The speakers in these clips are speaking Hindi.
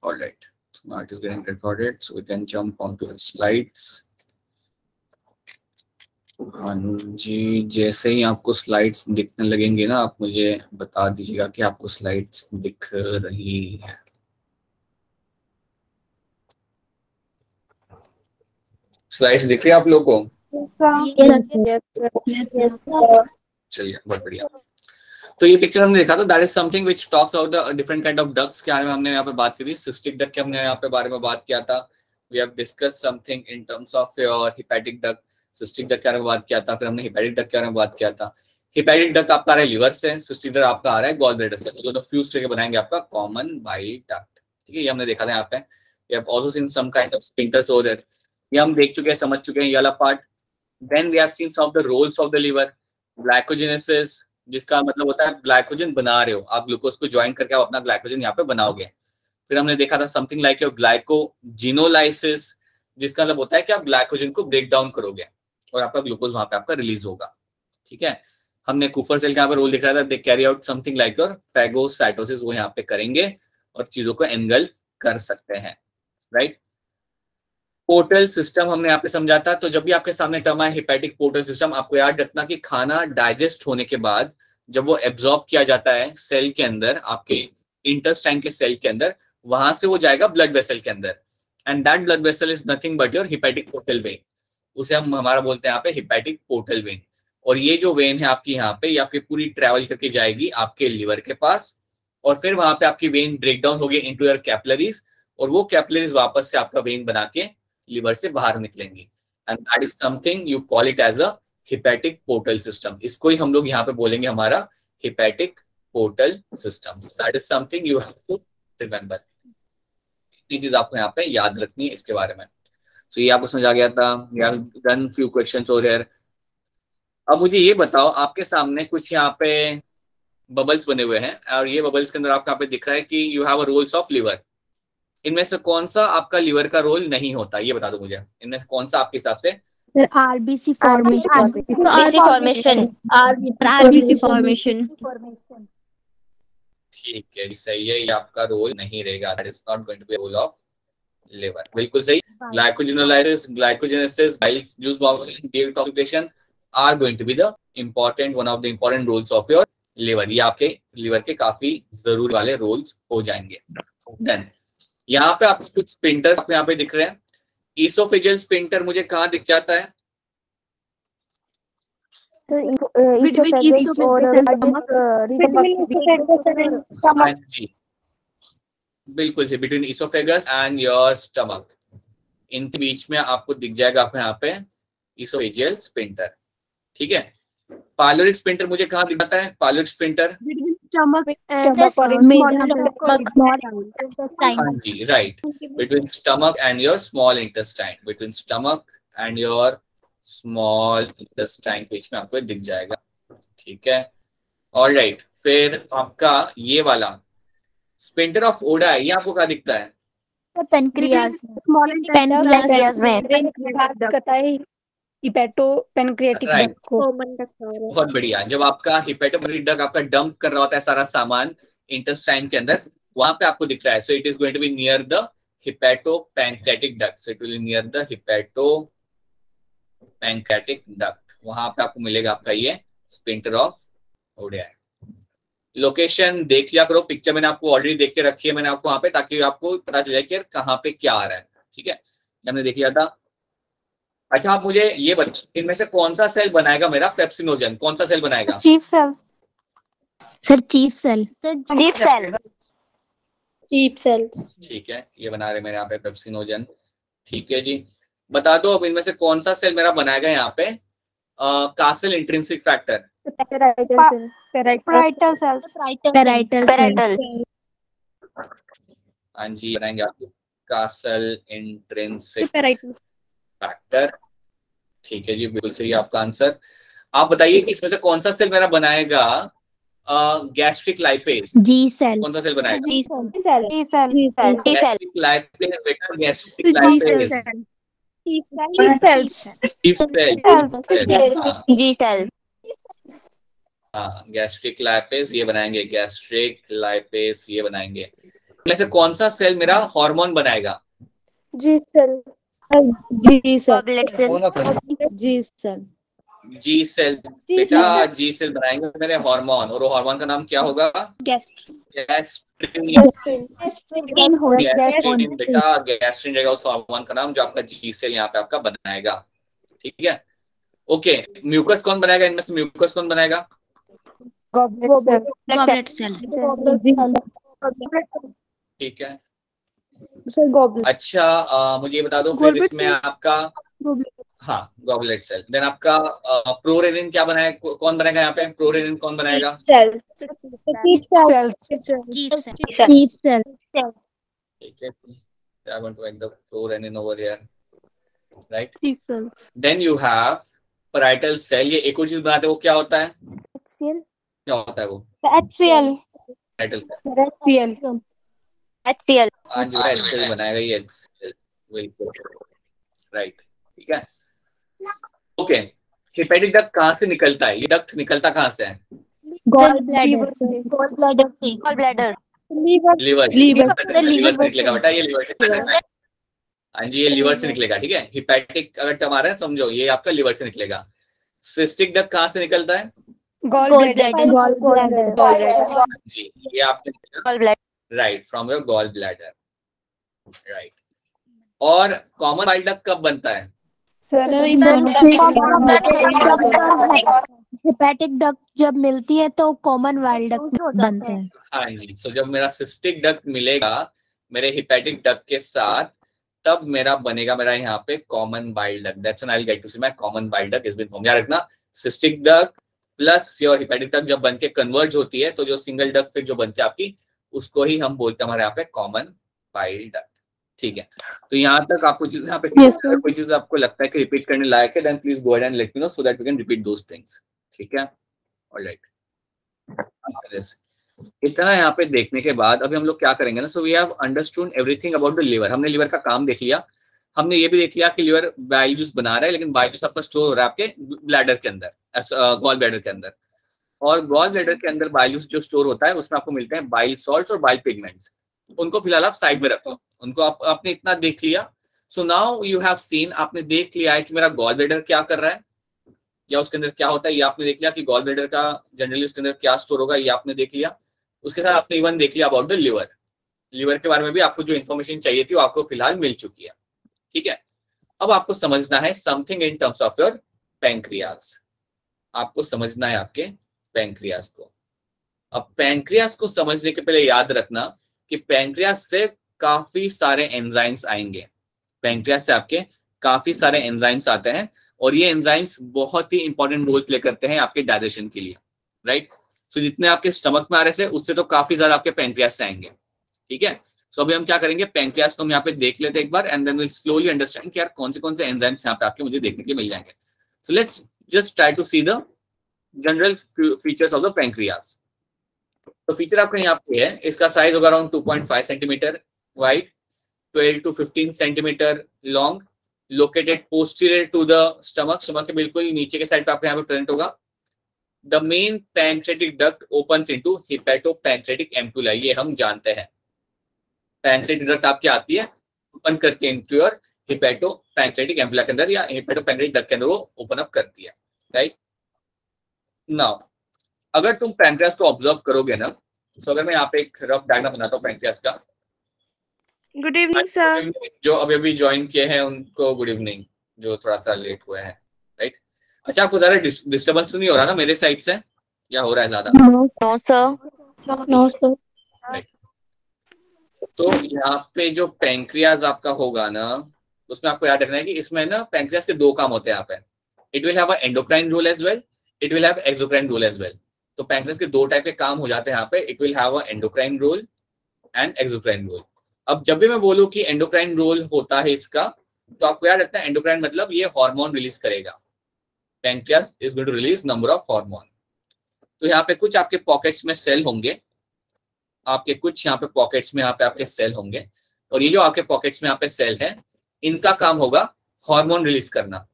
All right. So now it is getting recorded, so we can jump onto the slides. हाँ जी, जैसे ही आपको स्लाइड्स दिखने लगेंगे ना, आप मुझे बता दीजिएगा कि आपको स्लाइड्स दिख रही है। स्लाइड्स दिख रही है आप लोगों को? चलिए, बहुत बढ़िया। तो ये पिक्चर हमने देखा था, that is something which talks about the different kind of ducts के बारे में हमने यहाँ पे बात की थी। सिस्टिक डक्ट के हमने यहाँ पे बारे में बात किया था। We have discuss something in terms of your hepatic duct. Cystic duct के बारे में बात किया था, फिर हमने हेपेटिक डक्ट के बारे में बात किया था। हेपेटिक डक्ट आपका आ रहा है लिवर से, सिस्टिक डक्ट आपका आ रहा है गॉल ब्लैडर से, दोनों फ्यूज करके बनाएंगे आपका कॉमन बाइल डक्ट। ठीक है, ये हमने देखा था यहाँ पे। We have also seen some kind of sphincters over there, ये हम देख चुके हैं, समझ चुके हैं ये वाला part. Then we have seen some of the roles of the liver. Glycogenesis, जिसका मतलब होता है ग्लाइकोजन बना रहे हो आप, ग्लूकोज को ज्वाइन करके आप अपना ग्लाइकोजन यहाँ पे बनाओगे। फिर हमने देखा था समथिंग लाइक योर ग्लाइकोजिनोलाइसिस, जिसका मतलब होता है कि आप ग्लाइकोजन को ब्रेक डाउन करोगे और आपका ग्लूकोज वहां पे आपका रिलीज होगा। ठीक है, हमने कुफर सेल का यहाँ पे रोल दिख रहा था, they carry out something like your phagocytosis, वो यहाँ पे करेंगे और चीजों को एनगल्फ कर सकते हैं। राइट, पोर्टल सिस्टम हमने यहाँ पे समझा था। तो जब भी आपके सामने टर्म है हेपेटिक पोर्टल सिस्टम, आपको याद रखना कि खाना डाइजेस्ट होने के बाद जब वो एब्जॉर्ब किया जाता है सेल के अंदर, आपके इंटेस्टाइन के सेल के अंदर, वहां से वो जाएगा ब्लड वेसल के अंदर, and that blood vessel is nothing but your hepatic portal vein. उसे हम हमारा बोलते हैं यहाँ पे हेपेटिक पोर्टल वेन। और ये जो वेन है आपकी यहाँ पे, ये आपकी पूरी ट्रेवल करके जाएगी आपके लिवर के पास, और फिर वहां पे आपकी वेन ब्रेक डाउन होगी इनटू योर कैपिलरीज, और वो कैपिलरीज वापस से आपका वेन बना के लिवर से बाहर निकलेंगी, and that is something you call it as a hepatic portal system. इसको ही हम लोग यहाँ पे बोलेंगे हमारा hepatic portal system. That is something you have to remember. ये चीज आपको यहाँ पे याद रखनी है इसके बारे में। सो ये आपको समझ आ गया था। We have done few questions over here. अब मुझे ये बताओ, आपके सामने कुछ यहाँ पे बबल्स बने हुए हैं, और ये बबल्स के अंदर आपको यहाँ पे दिख रहा है कि you have a Rolls of liver. इनमें से कौन सा आपका लिवर का रोल नहीं होता, ये बता दो मुझे। इनमें से कौन सा आपके हिसाब से? RBC formation. ठीक है, सही है, ये आपका रोल नहीं रहेगा। That is not going to be role of liver. बिल्कुल सही। Glycogenolysis, glycogenesis, bile juice bouncing, detoxification are going to be the important one of the important roles of your liver. ये आपके लिवर के काफी जरूरी वाले रोल्स हो जाएंगे। देन यहाँ पे आपको कुछ स्पिंटर्स यहाँ पे दिख रहे हैं। ईसोफेजियल स्पिंटर मुझे कहाँ दिख जाता है? हाँ जी, बिल्कुल से between oesophagus and your stomach, इनके बीच में आपको दिख जाएगा आपको यहाँ पे ईसोफेजियल स्पिंटर। ठीक है, पाइलोरिक स्पिंटर मुझे कहाँ दिख जाता है? पाइलोरिक स्पिंटर, हाँ जी, right, between stomach and your small intestine, between stomach and your small intestine बीच में आपको दिख जाएगा। ठीक है, ऑलराइट। फिर आपका ये वाला स्पिंटर ऑफ ओडा है, ये आपको कहाँ दिखता है? पेनक्रियाज में। राइट, बहुत बढ़िया। जब आपका हिपेटोमेट्रिक डक्ट आपका डंप कर रहा होता है सारा सामान इंटेस्टाइन के अंदर, वहां पे आपको दिख रहा है। So it is going to be near the hepatopancreatic duct. So it will be near the hepatopancreatic duct. वहां पे आपको मिलेगा आपका ये स्पिंटर ऑफ ओडा। लोकेशन देख लिया करो, पिक्चर मैंने आपको ऑलरेडी देख के रखी है मैंने आपको वहां पे, ताकि आपको पता चल जाए कि कहाँ पे क्या आ रहा है। ठीक है, हमने देख लिया था। अच्छा, आप मुझे ये बताओ, इनमें से कौन सा सेल बनाएगा मेरा पेप्सिनोजन? कौन सा सेल बनाएगा? Chief cell. Sir chief cell. ठीक है, ये बना रहे मेरे यहाँ पे पेप्सिनोजन। ठीक है जी, बता दो अब इनमें से कौन सा सेल मेरा बनाएगा यहाँ पे castle intrinsic factor? Parietal cells. हाँ जी, बनाएंगे आप कासल इंट्रिंसिक फैक्टर। ठीक है जी, बिल्कुल सही आपका आंसर। आप बताइए कि इसमें से कौन सा सेल मेरा बनाएगा गैस्ट्रिक लाइपेज? जी सेल। कौन सा सेल बनाएगा? जी सेल। गैस्ट्रिक लाइपेज, बेटा गैस्ट्रिक लाइपेज। हाँ, गैस्ट्रिक लाइपेज ये बनाएंगे, गैस्ट्रिक लाइपेज ये बनाएंगे। में से कौन सा सेल मेरा हार्मोन बनाएगा? जी सेल। जी सेल। जी सेल। जी सेल। बेटा जी सेल बनाएंगे मेरे हार्मोन, और वो हार्मोन का नाम क्या होगा? गैस्ट्रिन। गैस्ट्रिन बेटा, गैस्ट्रिन रहेगा उस हार्मोन का नाम, जो आपका जी सेल यहाँ पे आपका बनाएगा। ठीक है, ओके। म्यूकस कौन बनाएगा इनमें से? म्यूकस कौन बनाएगा? Goblet cell. ठीक है, सर गॉबलेट। अच्छा मुझे ये बता दो फिर इसमें आपका, हाँ गॉबलेट सेल। देन आपका प्रोरेनिन क्या बनाए, कौन बनाएगा यहाँ पे? प्रोरेनिन कौन बनाएगा? सेल। Chief cell. ठीक है, I want to write the prorenin over here, right? Chief cell. Then you have parietal cell। ये एक और चीज बनाते हैं, वो क्या होता है? HCl। क्या होता है वो? HCl। parietal cell। HCl। हाँ जो HCl बनाएगा ये HCl, बिल्कुल राइट। ठीक है, ओके। हेपेटिक डक्ट कहाँ से निकलता है? ये डक्ट निकलता कहाँ से है? गॉल ब्लैडर से। लिवर से निकलेगा बेटा, ये लिवर से निकलेगा। हाँ जी, ये लिवर से निकलेगा। ठीक है, हिपैटिक अगर टर्म आ रहा है समझो, ये आपका लिवर से निकलेगा। सिस्टिक डक्ट कहाँ से निकलता है? Gall bladder. जी, ये आपने right, from your gall bladder, right. और कॉमन बाइल डक्ट कब बनता है? हेपेटिक डक्ट जब मिलती है तो कॉमन बाइल डक्ट बनते हैं। हाँ जी, सो जब मेरा सिस्टिक डक्ट मिलेगा मेरे हिपैटिक डक्ट के साथ, तब मेरा बनेगा मेरा यहाँ पे common bile duct. That's when I will get to see my common bile duct is been form. याद रखना, cystic duct plus your hepatic duct जब बनके कन्वर्ज होती है, तो जो सिंगल डक्ट फिर जो बनती है आपकी, उसको ही हम बोलते हैं हमारे यहाँ पे कॉमन बाइल डक्ट। ठीक है, तो यहाँ तक आपको चीज यहाँ पे कोई चीज आपको लगता है कि रिपीट करने लायक है, then please go ahead and let me know so that we can repeat those things. ठीक है, ऑलराइट। इतना यहाँ पे देखने के बाद अभी हम लोग क्या करेंगे ना, so we have understood everything about the liver. हमने लिवर का काम देख लिया, हमने ये भी देख लिया कि लिवर बाइल जूस बना रहा है, लेकिन बाइल जूस आपका स्टोर हो रहा है आपके ब्लैडर के अंदर, गॉल ब्लैडर के अंदर। और गॉल ब्लैडर के अंदर बाइल जूस जो स्टोर होता है उसमें आपको मिलते हैं बाइल सॉल्ट्स और बाइल पिगमेंट्स। उनको फिलहाल आप साइड में रख लो, उनको आपने इतना देख लिया। So now you have seen, आपने देख लिया है कि मेरा गॉल ब्लैडर क्या कर रहा है या उसके अंदर क्या होता है, ये आपने देख लिया कि गॉल ब्लैडर का जनरली उसके अंदर क्या स्टोर होगा, ये आपने देख लिया। उसके साथ आपने इवन देख लिया अबाउट द लिवर। लिवर के बारे में भी आपको जो इन्फॉर्मेशन चाहिए थी वो आपको फिलहाल मिल चुकी है। ठीक है, अब आपको समझना है something in terms of your pancreas. आपको समझना है आपके पैंक्रियाज को। अब पैंक्रियाज को समझने के पहले याद रखना कि पैंक्रियाज से काफी एंजाइम्स आएंगे। पैंक्रियाज से आपके काफी सारे एंजाइम्स आते हैं, और ये एंजाइम्स बहुत ही इंपॉर्टेंट रोल प्ले करते हैं आपके डाइजेशन के लिए, राइट। सो जितने आपके स्टमक में आ रहे थे उससे तो काफी ज्यादा आपके पैंक्रियाज से आएंगे। ठीक है, सो अभी हम क्या करेंगे, पैंक्रियाज को हम यहाँ पे देख लेते हैं एक बार, and then will slowly understand कि यार कौन से एंजाइम्स यहाँ पे आपके मुझे देखने के लिए मिल जाएंगे। So let's just try to see the general features of the pancreas. तो फीचर आपका यहाँ पे है, इसका साइज होगा around 2.5 centimetre wide, 12 to 15 centimetre long, located posterior to the stomach. Stomach के बिल्कुल नीचे के साइड पे आपको यहाँ पे प्रेजेंट होगा। The main pancreatic duct opens into hepatopancreatic ampulla. ये हम जानते हैं, पैंक्रेटिक डक्ट आपकी आती है, ओपन करती है इनटू योर हिपैटोपैंक्रेटिक एम्पुला के अंदर, या हिपैटोपैंक्रेटिक डक्ट के अंदर वो ओपन अप करती है, राइट। नाउ अगर तुम पैंक्रियाज को ऑब्जर्व करोगे ना, तो अगर मैं यहाँ पे एक रफ डायग्राम बनाता हूँ पैंक्रियाज का। Good evening sir. जो अभी अभी ज्वाइन किए हैं उनको गुड इवनिंग, जो थोड़ा सा लेट हुए हैं, राइट। अच्छा, आपको ज्यादा डिस्टर्बेंस नहीं हो रहा ना मेरे साइड से, या हो रहा है ज्यादा? No sir. राइट, तो यहाँ पे जो पैंक्रियाज आपका होगा ना, उसमें आपको याद रखना है कि इसमें ना पैंक्रियाज के दो काम होते हैं यहाँ पे। It will have a endocrine role as well, it will have exocrine role as well. तो पैंक्रियाज के दो टाइप के काम हो जाते हैं यहाँ पे, it will have a endocrine role and exocrine role. अब जब भी मैं बोलूं कि एंडोक्राइन रोल होता है इसका, तो आपको याद रखना है एंडोक्राइन मतलब ये हार्मोन रिलीज करेगा। Pancreas is going to release number of hormone. तो यहाँ पे कुछ आपके पॉकेट्स में सेल होंगे, आपके कुछ यहाँ पे पॉकेट्स में यहाँ पे आपके सेल होंगे, और ये जो आपके पॉकेट्स में यहाँ पे सेल है, इनका काम होगा हार्मोन रिलीज करना।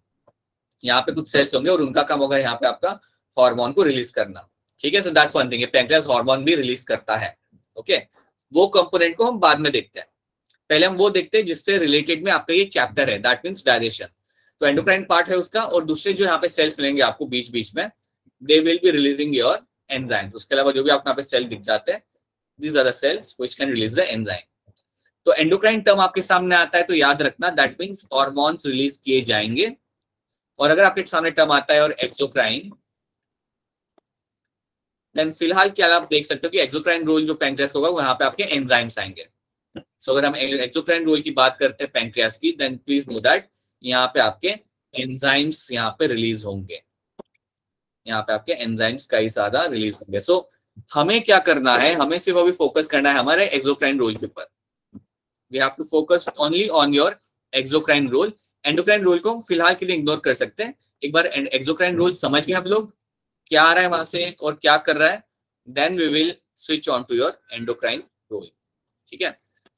यहाँ पे कुछ सेल्स होंगे और उनका काम होगा यहाँ पे आपका हार्मोन को रिलीज करना। ठीक है, so that's one thing, pancreas hormone भी रिलीज करता है। ओके, वो कंपोनेंट को हम बाद में देखते हैं। पहले हम वो देखते हैं जिससे रिलेटेड में आपका ये चैप्टर है, दैट मींस डाइजेशन। तो एंडोक्राइन पार्ट है उसका, और दूसरे जो यहाँ पे सेल्स मिलेंगे आपको बीच बीच में, दे will be releasing your enzyme. उसके अलावा जो भी आपको यहाँ पे सेल दिख जाते हैं, these are the cells which can release the enzyme। तो एंडोक्राइन टर्म आपके सामने आता है तो याद रखना दैट मींस हार्मोन्स रिलीज किए जाएंगे। और अगर आपके सामने टर्म आता है और एक्सोक्राइन, देन फिलहाल क्या आप देख सकते हो कि एक्सोक्राइन रोल जो पैंक्रियास का होगा वहां पे आपके एंजाइम्स आएंगे। सो अगर हम एक्सोक्राइन रोल की बात करते हैं पैंक्रियास की, देन प्लीज नो दैट यहाँ पे आपके एंजाइम्स यहाँ पे रिलीज होंगे, यहाँ पे आपके एंजाइम्स कई ज्यादा रिलीज होंगे। सो हमें क्या करना है, हमें सिर्फ अभी फोकस करना है हमारे एक्सोक्राइन रोल के ऊपर। We have to focus only on your exocrine role. Endocrine role को फिलहाल के लिए इग्नोर कर सकते हैं। एक बार एक्सोक्राइन रोल समझ गए आप लोग क्या आ रहा है वहां से और क्या कर रहा है, then we will switch on to your endocrine role. ठीक है,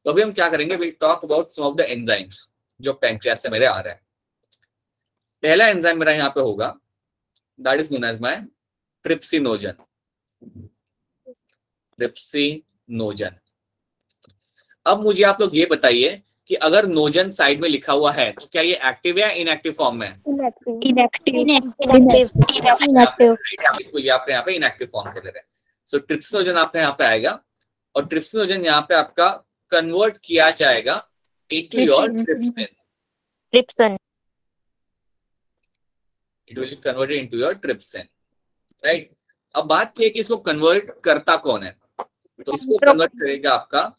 तो अभी हम क्या करेंगे, will talk about some of the enzymes जो पैंक्रियास से मेरे आ रहा है। पहला एंजाइम मेरा यहाँ पे होगा, that is known as my trypsinogen. Trypsinogen. अब मुझे आप लोग ये बताइए कि अगर नोजन साइड में लिखा हुआ है तो क्या ये एक्टिव या इनएक्टिव फॉर्म में है? बिल्कुल, आपके यहाँ पे इनएक्टिव फॉर्म पे दे रहे हैं। सो ट्रिप्सिनोजन आपके यहाँ पे आएगा और ट्रिप्सिनोजन यहाँ पे आपका कन्वर्ट किया जाएगा into your trypsin. It will be converted into your trypsin, right. अब बात ये कि इसको कन्वर्ट करता कौन है, तो इसको कन्वर्ट करेगा आपका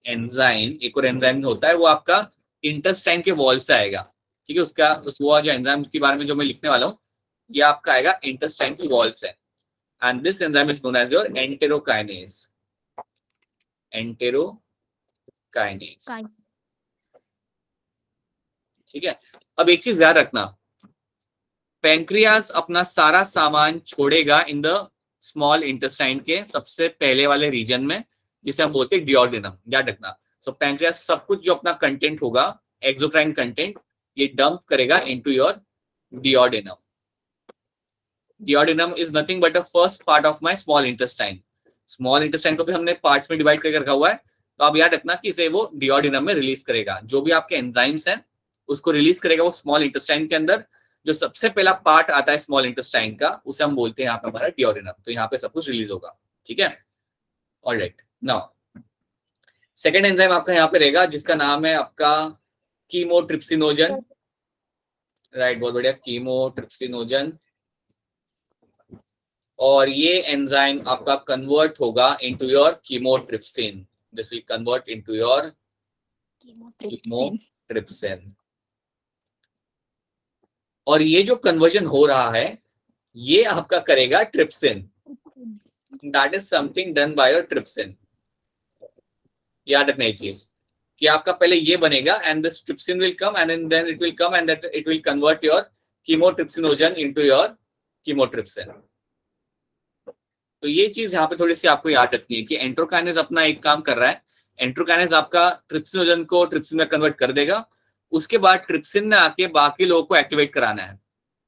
एंजाइम। एक और एंजाइम होता है वो आपका इंटेस्टाइन के वॉल से आएगा। ठीक है, उसका वो जो एंजाइम के बारे में जो मैं लिखने वाला हूँ ये आपका आएगा इंटेस्टाइन की वॉल से। And this enzyme is known as your enterokinase. Enterokinase, ठीक है। अब एक चीज याद रखना, पैंक्रियास अपना सारा सामान छोड़ेगा इन द स्मॉल इंटेस्टाइन के सबसे पहले वाले रीजन में, जिसे हम बोलते हैं डियोडेनम। याद रखना, सो पैंक्रियास सब कुछ जो अपना कंटेंट होगा, एक्सोक्राइन कंटेंट, ये डंप करेगा into your duodenum. Duodenum is nothing but a first part of my small intestine. Small intestine को भी हमने पार्ट्स में डिवाइड करके रखा हुआ है, तो आप याद रखना कि इसे वो डियोडेनम में रिलीज करेगा। जो भी आपके एंजाइम्स हैं उसको रिलीज करेगा वो स्मॉल इंटेस्टाइन के अंदर। जो सबसे पहला पार्ट आता है स्मॉल इंटेस्टाइन का, उसे हम बोलते हैं यहाँ पे हमारा डियोडेनम। तो यहाँ पे सब कुछ रिलीज होगा, ठीक है। ऑलराइट, नाउ सेकेंड एंजाइम आपका यहाँ पे रहेगा जिसका नाम है आपका कीमोट्रिप्सिनोजन। राइट, बहुत बढ़िया, कीमोट्रिप्सिनोजन। और ये एंजाइम आपका कन्वर्ट होगा into your chymotrypsin. This will convert into your chymotrypsin. और ये जो कन्वर्जन हो रहा है ये आपका करेगा trypsin. That is something done by your trypsin. याद रखना ये चीज कि आपका पहले ये बनेगा and this trypsin will come and then it will come and that it will convert your chymotrypsinogen into your chymotrypsin. तो ये चीज यहाँ पे थोड़ी सी आपको याद रखनी है कि एंट्रोकाइनेज अपना एक काम कर रहा है। एंट्रोकाइनेज आपका ट्रिप्सिनोजन को ट्रिप्सिन में कन्वर्ट कर देगा, उसके बाद ट्रिप्सिन ने आके बाकी लोगों को एक्टिवेट कराना है।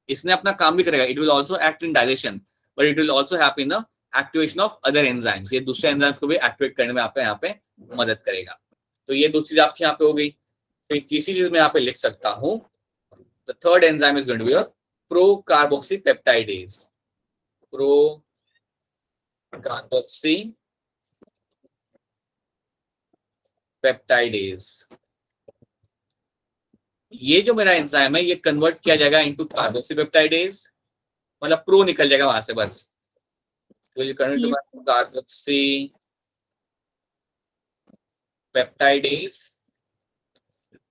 इसने अपना काम भी करेगा, it will also act in digestion but it will also help in the activation of other enzymes. ये दूसरे एंजाइम्स को भी एक्टिवेट करने में आपको यहाँ पे मदद करेगा। तो ये दो चीज आपके यहाँ पे हो गई। तो तीसरी चीज मैं यहाँ पे लिख सकता हूँ, the third enzyme is going to be procarboxypeptidase. Procarboxypeptidase. ये जो मेरा एंजाइम है ये कन्वर्ट किया जाएगा इनटू कार्बोक्सीपेप्टाइडेज, मतलब प्रो निकल जाएगा वहां से बस। कार्बोक्सीपेप्टाइडेज,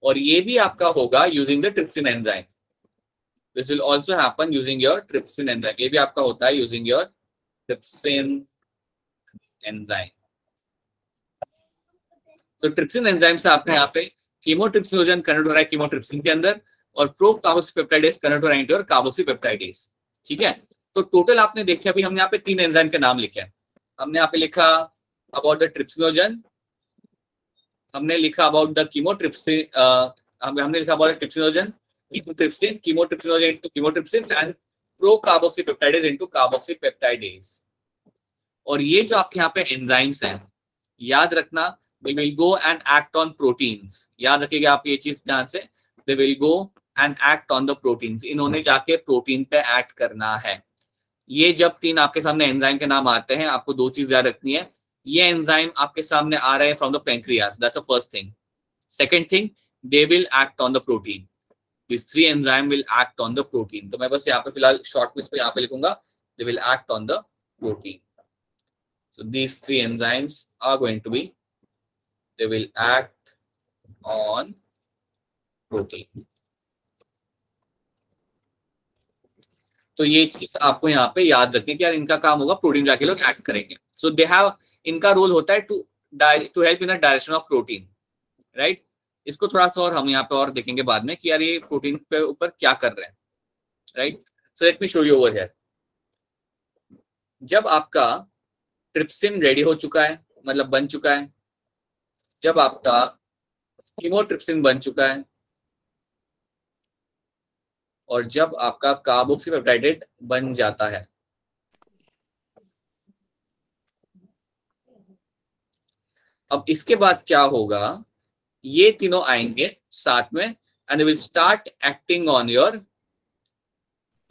और ये भी आपका होगा using the trypsin enzyme. This will also happen using your trypsin enzyme. ये भी आपका होता है using your trypsin enzyme. So trypsin enzyme से आपका यहाँ पे कीमोट्रिप्सिनोजन कन्वर्ट हो रहा है कीमोट्रिप्सिन के अंदर, और प्रो कार्बोक्सीपेप्टाइडेज कन्वर्ट हो रहा है इनटू कार्बोक्सीपेप्टाइडेज। ठीक है, तो टोटल आपने देखा अभी हमने यहाँ पे 3 एंजाइम के नाम लिखे हैं। हमने यहाँ पे लिखा अबाउट द ट्रिप्सिनोजन, हमने लिखा अबाउट द कीमोट्रिप्सिन, हमने लिखा about trypsinogen into trypsin, chymotrypsinogen into chymotrypsin and pro carboxypeptidase into carboxypeptidase. और ये जो आपके यहाँ पे एंजाइम्स हैं याद रखना, they will go and act on proteins. याद रखिएगा आप ये चीज ध्यान से, they will go and act on the proteins, इन्होंने जाके प्रोटीन पे एक्ट करना है। ये जब तीन आपके सामने एंजाइम के नाम आते हैं, आपको दो चीज याद रखनी है। ये एंजाइम आपके सामने आ रहे हैं from the pancreas, that's the first thing. Second thing, they will act on the protein, this three enzyme will act on the protein. तो मैं बस यहाँ पे फिलहाल शॉर्ट क्विज पे यहाँ पे लिखूंगा, they will act on the protein. So these three enzymes are going to be, they will act on protein. तो ये चीज आपको यहाँ पे याद रखनी है कि यार इनका काम होगा प्रोटीन जाके लोग एक्ट करेंगे। सो दे हैव, इनका रोल होता है to help in the direction of protein, right. इसको थोड़ा सा और हम यहाँ पे और देखेंगे बाद में कि यार ये प्रोटीन पे ऊपर क्या कर रहे हैं, right. So let me show you over here. जब आपका ट्रिप्सिन रेडी हो चुका है, मतलब बन चुका है, जब आपका कीमोट्रिप्सिन बन चुका है, और जब आपका कार्बोक्सीपेप्टाइड बन जाता है, अब इसके बाद क्या होगा, ये तीनों आएंगे साथ में and they will start acting on your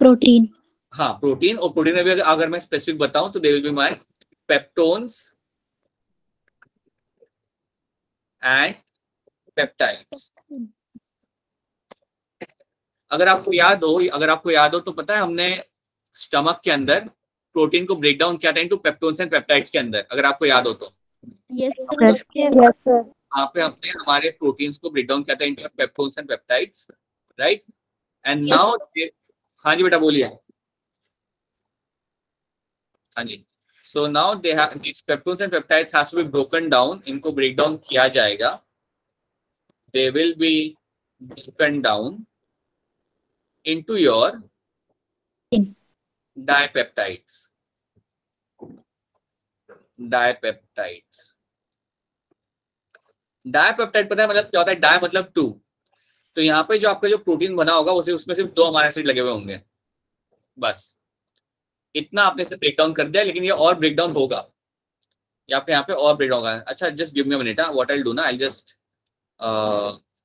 protein. हाँ प्रोटीन। और प्रोटीन में भी अगर मैं स्पेसिफिक बताऊं तो दे will be my peptones and peptides. अगर आपको याद हो तो पता है हमने स्टमक के अंदर प्रोटीन को ब्रेक डाउन किया था इनटू पेप्टोन्स एंड पेप्टाइड्स के अंदर, अगर आपको याद हो तो। Yes sir. वहां पे हमने हमारे प्रोटीन्स को ब्रेक डाउन किया था into peptones and peptides, right. And now, हाँ जी बेटा बोलिए। हाँ जी। So now they have these peptones and peptides has to be broken down, इनको ब्रेक डाउन किया जाएगा। They will be broken down into your dipeptides. Dipeptide पता है मतलब क्या होता है? डाई मतलब टू। तो यहाँ पे जो आपका जो प्रोटीन बना होगा उसे उसमें सिर्फ 2 अमीनो एसिड लगे हुए होंगे, बस इतना आपने इसे ब्रेक डाउन कर दिया। लेकिन ये और ब्रेक डाउन होगा, यहाँ पे और ब्रेक डाउन होगा। अच्छा just give me a minute, what I will do ना, I will just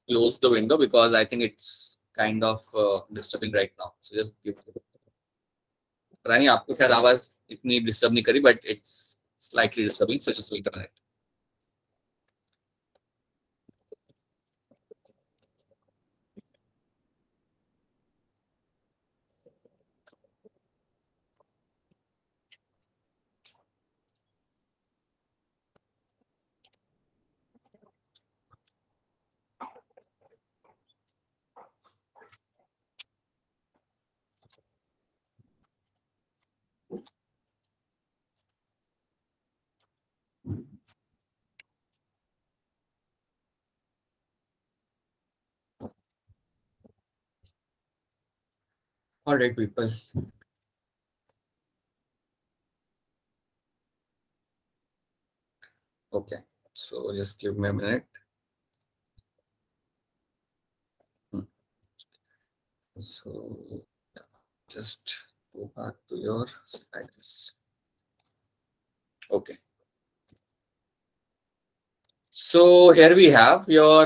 close the window because I think it's kind of disturbing right now. So just give, पता नहीं आपको शायद आवाज इतनी डिस्टर्ब नहीं करी, but it's slightly disturbing. So just wait a minute. All right, people. Okay, so just give me a minute. So just go back to your slides. Okay. So here we have your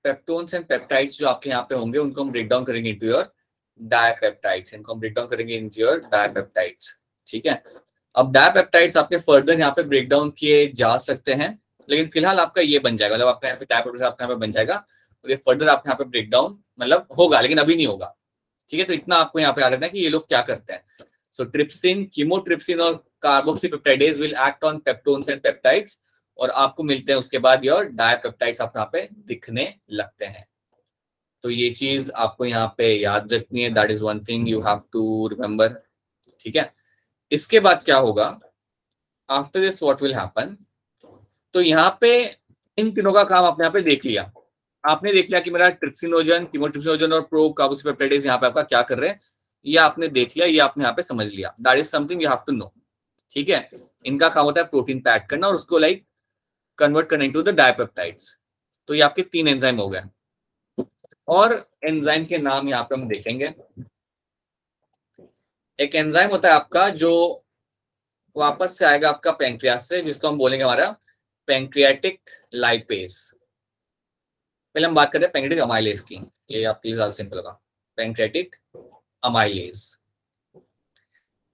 peptones and peptides जो आपके यहाँ पे होंगे उनको हम ब्रेक डाउन करेंगे into your डायपेप्टाइड्स, इनको हम ब्रेक डाउन करेंगे into your डायपेप्टाइड्स, ठीक है। अब डायपेप्टाइड्स आपके फर्दर यहाँ पे ब्रेक डाउन किए जा सकते हैं, लेकिन फिलहाल आपका ये बन जाएगा, मतलब आपका यहाँ पे डायपेप्टाइड्स आपका यहाँ पे बन जाएगा और ये फर्दर आपके यहाँ पे ब्रेक डाउन मतलब होगा, लेकिन अभी नहीं होगा, ठीक है। तो इतना आपको यहाँ पे याद रखना है कि ये लोग क्या करते हैं। सो ट्रिप्सिन, कीमोट्रिप्सिन और carboxypeptidase will act on peptones and peptides, और आपको मिलते हैं उसके बाद योर डायपेप्टाइड्स आपको यहाँ पे दिखने लगते हैं। तो ये चीज आपको यहाँ पे याद रखनी है, that is one thing you have to remember, ठीक है। इसके बाद क्या होगा, after this what will happen, तो यहाँ पे इन तीनों का काम आपने यहाँ पे देख लिया। आपने देख लिया कि मेरा ट्रिप्सिनोजन, कीमोट्रिप्सिनोजन और प्रो कार्बोक्सीपेप्टाइडेज यहाँ पे आपका क्या कर रहे हैं, ये आपने देख लिया, ये आपने यहाँ पे समझ लिया। That is something you have to know, ठीक है। इनका काम होता है प्रोटीन पे ऐड करना और उसको लाइक कन्वर्ट करना इनटू द डायपेप्टाइड्स। तो ये आपके 3 एंजाइम हो गए, और एंजाइम के नाम यहाँ पे हम देखेंगे। एक एंजाइम होता है आपका जो वापस से आएगा आपका पैंक्रियास से, जिसको हम बोलेंगे हमारा पैंक्रियाटिक लाइपेज। पहले हम बात करते हैं पैंक्रियाटिक अमाइलेज की, ये आपके लिए ज्यादा सिंपल होगा। पैंक्रियाटिक अमाइलेज,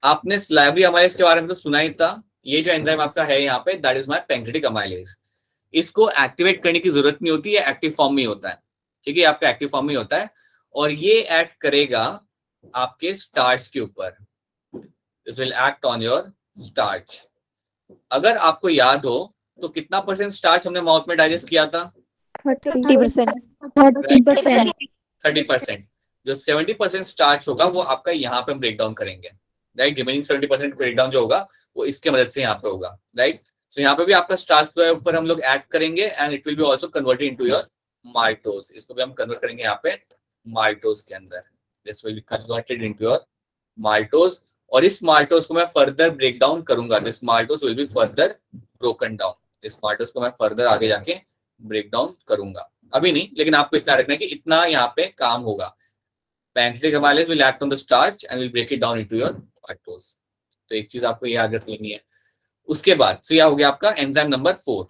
आपने स्लाइवरी अमाइलेज के बारे में तो सुना ही था। ये जो एंजाइम आपका है यहाँ पे, that is my pancreatic amylase. इसको एक्टिवेट करने की जरूरत नहीं होती है, एक्टिव फॉर्म में होता है। ठीक है, आपका एक्टिव फॉर्म में होता है और ये एक्ट करेगा आपके स्टार्च के ऊपर। This will act on your starch. अगर आपको याद हो तो कितना परसेंट स्टार्च हमने माउथ में डाइजेस्ट किया था? 30%। 30%। जो 70% स्टार्च होगा वो आपका यहाँ पे हम ब्रेक डाउन करेंगे, राइट। रिमेनिंग 70% ब्रेक डाउन जो होगा वो इसके मदद से यहाँ पे होगा, राइट। तो यहाँ पे भी आपका स्टार्च के ऊपर हम लोग ऐड करेंगे and it will be also converted into your maltose. इसको भी हम कन्वर्ट करेंगे यहाँ पे माल्टोज के अंदर। This will be converted into your maltose और इस माल्टोज को मैं फर्दर ब्रेक डाउन करूंगा। This maltose will be further broken down. इस माल्टोज को मैं फर्दर आगे जाके ब्रेक डाउन करूंगा, अभी नहीं, लेकिन आपको इतना रखना है कि इतना यहाँ पे काम होगा। Pancreatic amylase will act on the starch and will break it down into your maltose. तो एक चीज आपको याद रख लेनी है। उसके बाद तो यह हो गया आपका enzyme number 4।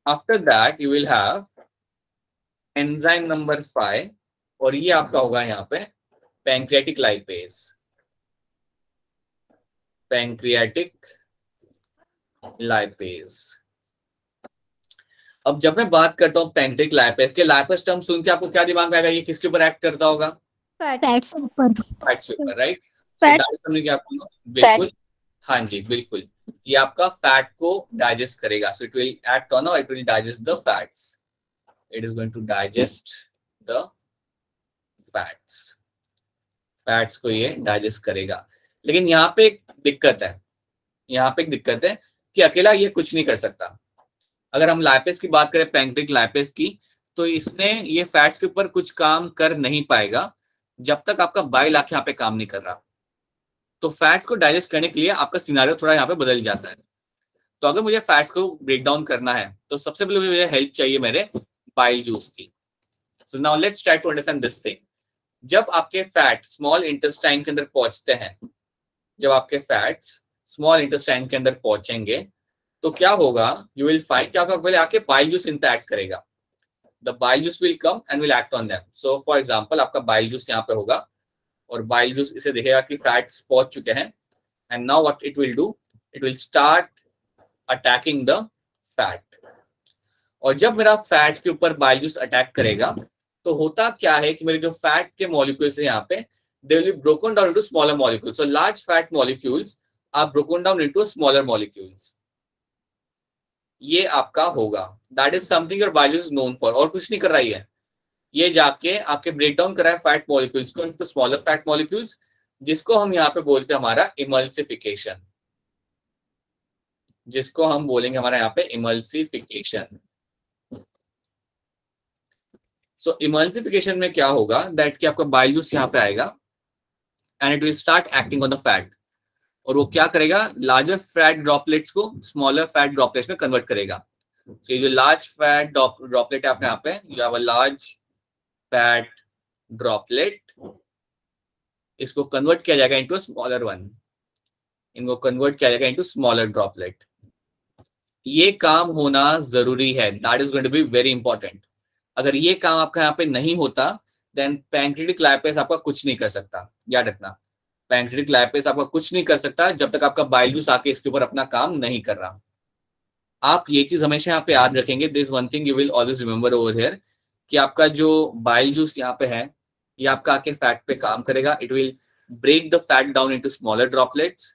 After that you will have enzyme number 5 और ये आपका होगा यहाँ पे पैंक्रियाटिक लाइपेज। Pancreatic lipase. अब जब मैं बात करता हूँ पैंक्रियाटिक लाइपेज के, लाइपेज टर्म सुन के आपको क्या दिमाग में आएगा? ये किसके ऊपर एक्ट करता होगा? फैट्स ऊपर। फैट्स के ऊपर, राइट। Fat. बिल्कुल, हाँ जी बिल्कुल। ये आपका फैट को डाइजेस्ट करेगा। So it will act on और it will digest the fats. It is going to digest the fats. Fats को ये डाइजेस्ट करेगा। लेकिन यहाँ पे एक दिक्कत है, यहाँ पे एक दिक्कत है कि अकेला ये कुछ नहीं कर सकता। अगर हम लाइपेज की बात करें, पैंक्रियाटिक लाइपेज की, तो इसने ये फैट्स के ऊपर कुछ काम कर नहीं पाएगा जब तक आपका बाइल आके यहाँ पे काम नहीं कर रहा। तो फैट्स को डाइजेस्ट करने के लिए आपका सिनारियो थोड़ा यहाँ पे बदल जाता है। तो अगर मुझे फैट्स को ब्रेक डाउन करना है तो सबसे पहले मुझे हेल्प चाहिए मेरे बाइल जूस की। So now let's try to understand this thing. जब आपके फैट स्मॉल इंटेस्टाइन के अंदर पहुंचते हैं, जब आपके फैट्स स्मॉल इंटेस्टाइन के अंदर पहुंचेंगे तो क्या होगा? यू विल फाइंड क्या होगा, पहले आके बाइल जूस इंटैक्ट करेगा। The bile juice will come and will act on them. So for example आपका बाइल जूस यहाँ पे होगा और बाइल जूस इसे देखेगा कि फैट्स पहुंच चुके हैं and now what it will do, it will start attacking the fat. और जब मेरा फैट के ऊपर बाइल जूस अटैक करेगा तो होता क्या है कि मेरे जो फैट के मॉलिक्यूल्स है यहाँ पे, they will be broken down into smaller molecules. So large fat molecules are broken down into smaller molecules. ये आपका होगा। That is something your bile juice is known for. और कुछ नहीं कर रही है, ये जाके आपके ब्रेक डाउन कर रहा है फैट मॉलिक्यूल्स को इनटू स्मॉलर फैट मॉलिक्यूल्स, जिसको हम यहाँ पे बोलते हैं हमारा इमल्सिफिकेशन, जिसको हम बोलेंगे हमारा यहाँ पे इमल्सिफिकेशन। सो इमल्सिफिकेशन में क्या होगा, दैट कि आपका बाइल जूस यहाँ पे आएगा and it will start acting on the fat. और वो क्या करेगा? लार्जर फैट ड्रॉपलेट्स को स्मॉलर फैट ड्रॉपलेट्स में कन्वर्ट करेगा। तो ये जो लार्ज फैट ड्रॉपलेट है आपके यहाँ पे, you have a large fat droplet, इसको कन्वर्ट किया जाएगा इनटू स्मॉलर वन। इनको कन्वर्ट किया जाएगा इनटू स्मॉलर ड्रॉपलेट। ये काम होना जरूरी है। That is going to be very important. अगर ये काम आपका यहाँ पे नहीं होता देन पैंक्रियाटिक लाइपेज आपका कुछ नहीं कर सकता। याद रखना, पैंक्रियाटिक लाइपेज आपका कुछ नहीं कर सकता जब तक आपका बाइल जूस आके इसके ऊपर अपना काम नहीं कर रहा। आप ये चीज हमेशा यहाँ पे याद रखेंगे। This one thing you will always remember over here, कि आपका जो बाइल जूस यहाँ पे है ये आपका आके फैट पे काम करेगा। It will break the fat down into smaller droplets.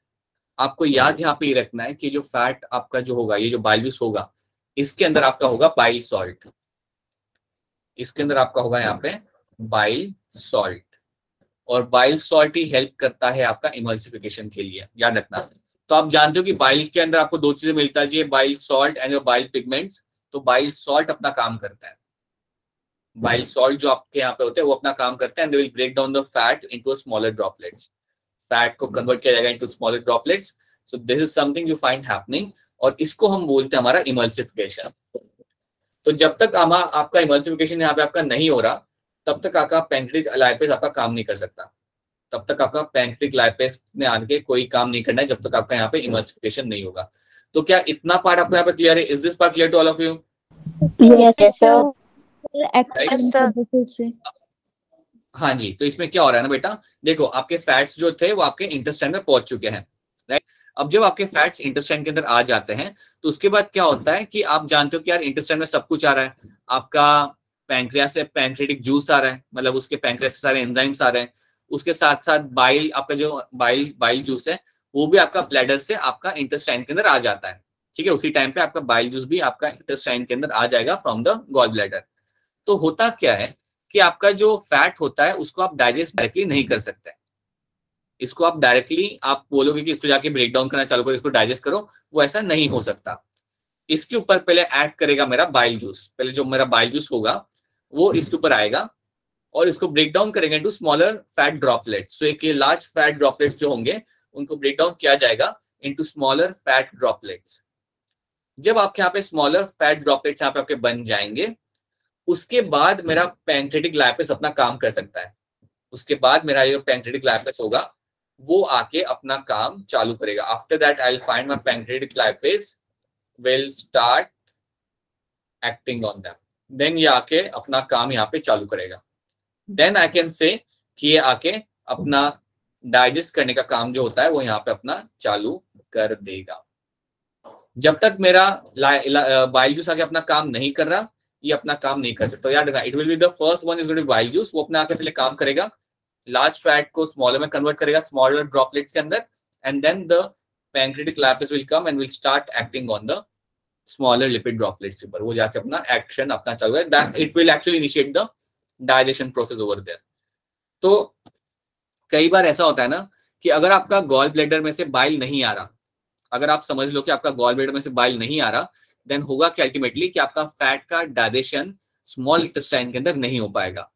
आपको याद यहाँ पे ये रखना है कि जो फैट आपका जो होगा, ये जो बाइल जूस होगा, इसके अंदर आपका होगा बाइल सॉल्ट। इसके अंदर आपका होगा यहाँ पे बाइल सॉल्ट, और बाइल सॉल्ट ही हेल्प करता है आपका इमल्सिफिकेशन के लिए। याद रखना। तो आप जानते हो कि बाइल के अंदर आपको दो चीजें मिलता है, bile salt and bile pigments. तो बाइल सॉल्ट अपना काम करता है। बाइल सॉल्ट जो आपके यहाँ पे होते हैं वो अपना काम करते हैं and they will break down the fat into smaller droplets. Fat को कन्वर्ट किया जाएगा into smaller droplets. So this is something you find happening और इसको हम बोलते हैं हमारा इमल्सिफिकेशन। तो जब तक आपका इमल्सिफिकेशन यहाँ पे आपका नहीं हो रहा तब तक आपका पैंक्रियाटिक लाइपेज आपका काम नहीं कर सकता। तब तक आपका पैंक्रियाटिक लाइपेज ने आगे कोई काम नहीं करना है जब तक आपका यहाँ पे इमल्सिफिकेशन नहीं होगा। तो क्या इतना पार्ट आपको यहाँ पे क्लियर है? Is this part clear to all of you? Yes, sir. Explain sir. कर दो फिर से। हाँ जी, तो इसमें क्या हो रहा है ना बेटा, देखो आपके फैट्स जो थे वो आपके इंटेस्टाइन में पहुंच चुके हैं, राइट। अब जब आपके फैट्स इंटेस्टाइन के अंदर आ जाते हैं तो उसके बाद क्या होता है कि आप जानते हो कि यार इंटेस्टाइन में सब कुछ आ रहा है, आपका पैंक्रियास से पैंक्रेटिक जूस आ रहा है, मतलब उसके पैंक्रियास से सारे एंजाइम्स आ रहे हैं, उसके साथ साथ बाइल, आपका जो बाइल जूस है वो भी आपका ब्लैडर से आपका इंटेस्टाइन के अंदर आ जाता है, ठीक है। उसी टाइम पे आपका बाइल जूस भी आपका इंटेस्टाइन के अंदर आ जाएगा फ्रॉम द गॉल ब्लैडर। तो होता क्या है कि आपका जो फैट होता है उसको आप डाइजेस्ट डायरेक्टली नहीं कर सकते, इसको आप डायरेक्टली आप बोलोगे कि इसको जाके ब्रेक डाउन करना चालू करो, इसको डाइजेस्ट करो, वो ऐसा नहीं हो सकता। इसके ऊपर पहले ऐड करेगा मेरा बाइल जूस, पहले जो मेरा बाइल जूस होगा वो इसके ऊपर आएगा और इसको ब्रेक डाउन करेंगे टू स्मॉलर फैट ड्रॉपलेट्स। सो एक लार्ज फैट ड्रॉपलेट्स जो होंगे उनको ब्रेक डाउन किया जाएगा इनटू स्मॉलर फैट ड्रॉपलेट्स। जब आपके यहाँ पे स्मॉलर फैट ड्रॉपलेट्स यहाँ पे आपके बन जाएंगे, उसके बाद मेरा पैंक्रेटिक लाइपेस अपना काम कर सकता है। उसके बाद मेरा जो पैंक्रेटिक लाइपेस होगा वो आके अपना काम चालू करेगा। After that I will find my pancreatic lipase will start acting on them, then ये आके अपना काम यहाँ पे चालू करेगा। देन आई कैन से कि ये आके अपना डाइजेस्ट करने का काम जो होता है वो यहाँ पे अपना चालू कर देगा। जब तक मेरा बाइल जूस आके अपना काम नहीं कर रहा, ये अपना काम नहीं कर सकता। याद रखना, it will be the first one is going to be bile juice, वो अपने आके पहले काम करेगा, लार्ज फैट को स्मॉलर में कन्वर्ट करेगा, स्मॉलर ड्रॉपलेट्स के अंदर, and then the pancreatic lipase will come and will start acting on the smaller lipid droplets के ऊपर, वो जाके अपना एक्शन अपना चालू है, that it will actually initiate the digestion process over there. तो कई बार ऐसा होता है ना कि अगर आपका गॉल ब्लैडर में से बाइल नहीं आ रहा, अगर आप समझ लो कि आपका गॉल ब्लैडर में से बाइल नहीं आ रहा, देन होगा कि अल्टीमेटली कि आपका फैट का डाइजेशन स्मॉल इंटेस्टाइन के अंदर नहीं हो पाएगा।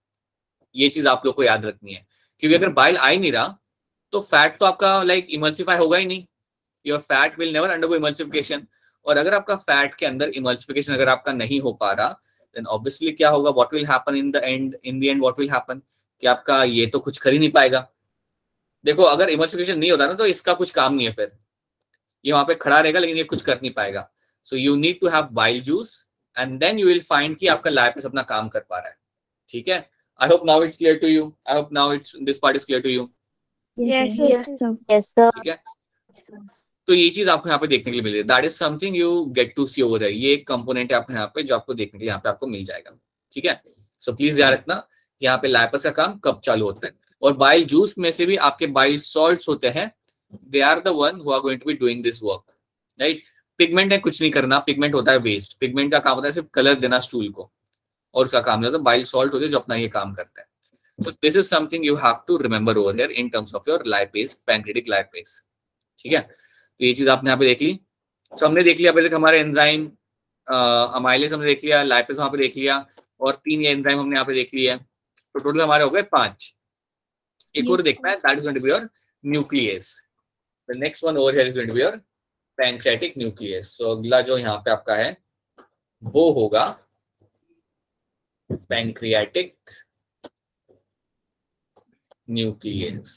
ये चीज आप लोग को याद रखनी है, क्योंकि अगर बाइल आ ही नहीं रहा तो फैट तो आपका लाइक इमल्सिफाई होगा ही नहीं, your fat will never undergo emulsification. और अगर आपका फैट के अंदर इमल्सिफिकेशन अगर आपका नहीं हो पा रहा, देन ऑब्वियसली क्या होगा, what will happen in the end what will happen कि आपका ये तो कुछ कर ही नहीं पाएगा। देखो अगर इमल्सिफिकेशन नहीं होता ना तो इसका कुछ काम नहीं है, फिर ये वहां पे खड़ा रहेगा लेकिन ये कुछ कर नहीं पाएगा। So you need to have bile juice and then you will find कि आपका लाइपेस अपना काम कर पा रहा है, ठीक है। I hope now it's clear to you, I hope now it's this part is clear to you, Yes, Yes, sir. sir. Yes, sir. ठीक है। तो ये चीज आपको यहाँ पे देखने के लिए मिल रही है, that is something you get to see over है, ये एक कंपोनेंट है आपको यहाँ पे जो आपको देखने के लिए यहाँ पे आपको मिल जाएगा, ठीक है। सो प्लीज याद रखना कि यहाँ पे लाइपेस का काम कब चालू होता है। और बाइल जूस में से भी आपके बाइल सॉल्ट्स होते हैं, they are the one who are going to be doing this work, right. Pigment है कुछ नहीं करना, पिगमेंट होता है वेस्ट, पिगमेंट का काम होता है सिर्फ कलर देना स्टूल को, और उसका काम नहीं होता। बाइल सॉल्ट होते हैं जो अपना ये काम करता है। So this is something you have to remember over here in terms of your lipase, pancreatic lipase, ठीक है। तो ये चीज आपने यहाँ पे देख ली। So हमने देख लिया पहले हमारे एंजाइम अमाइलेज हमने देख लिया, लाइपेज वहां पे देख लिया, और 3 ये एंजाइम हमने यहाँ पे देख लिया। तो टोटल हमारे हो गए 5। एक और देखना है, that is going to be your nucleus. The next one over here is going to be your pancreatic nucleus. So अगला जो यहाँ पे आपका है वो होगा पैंक्रियाटिक न्यूक्लियस।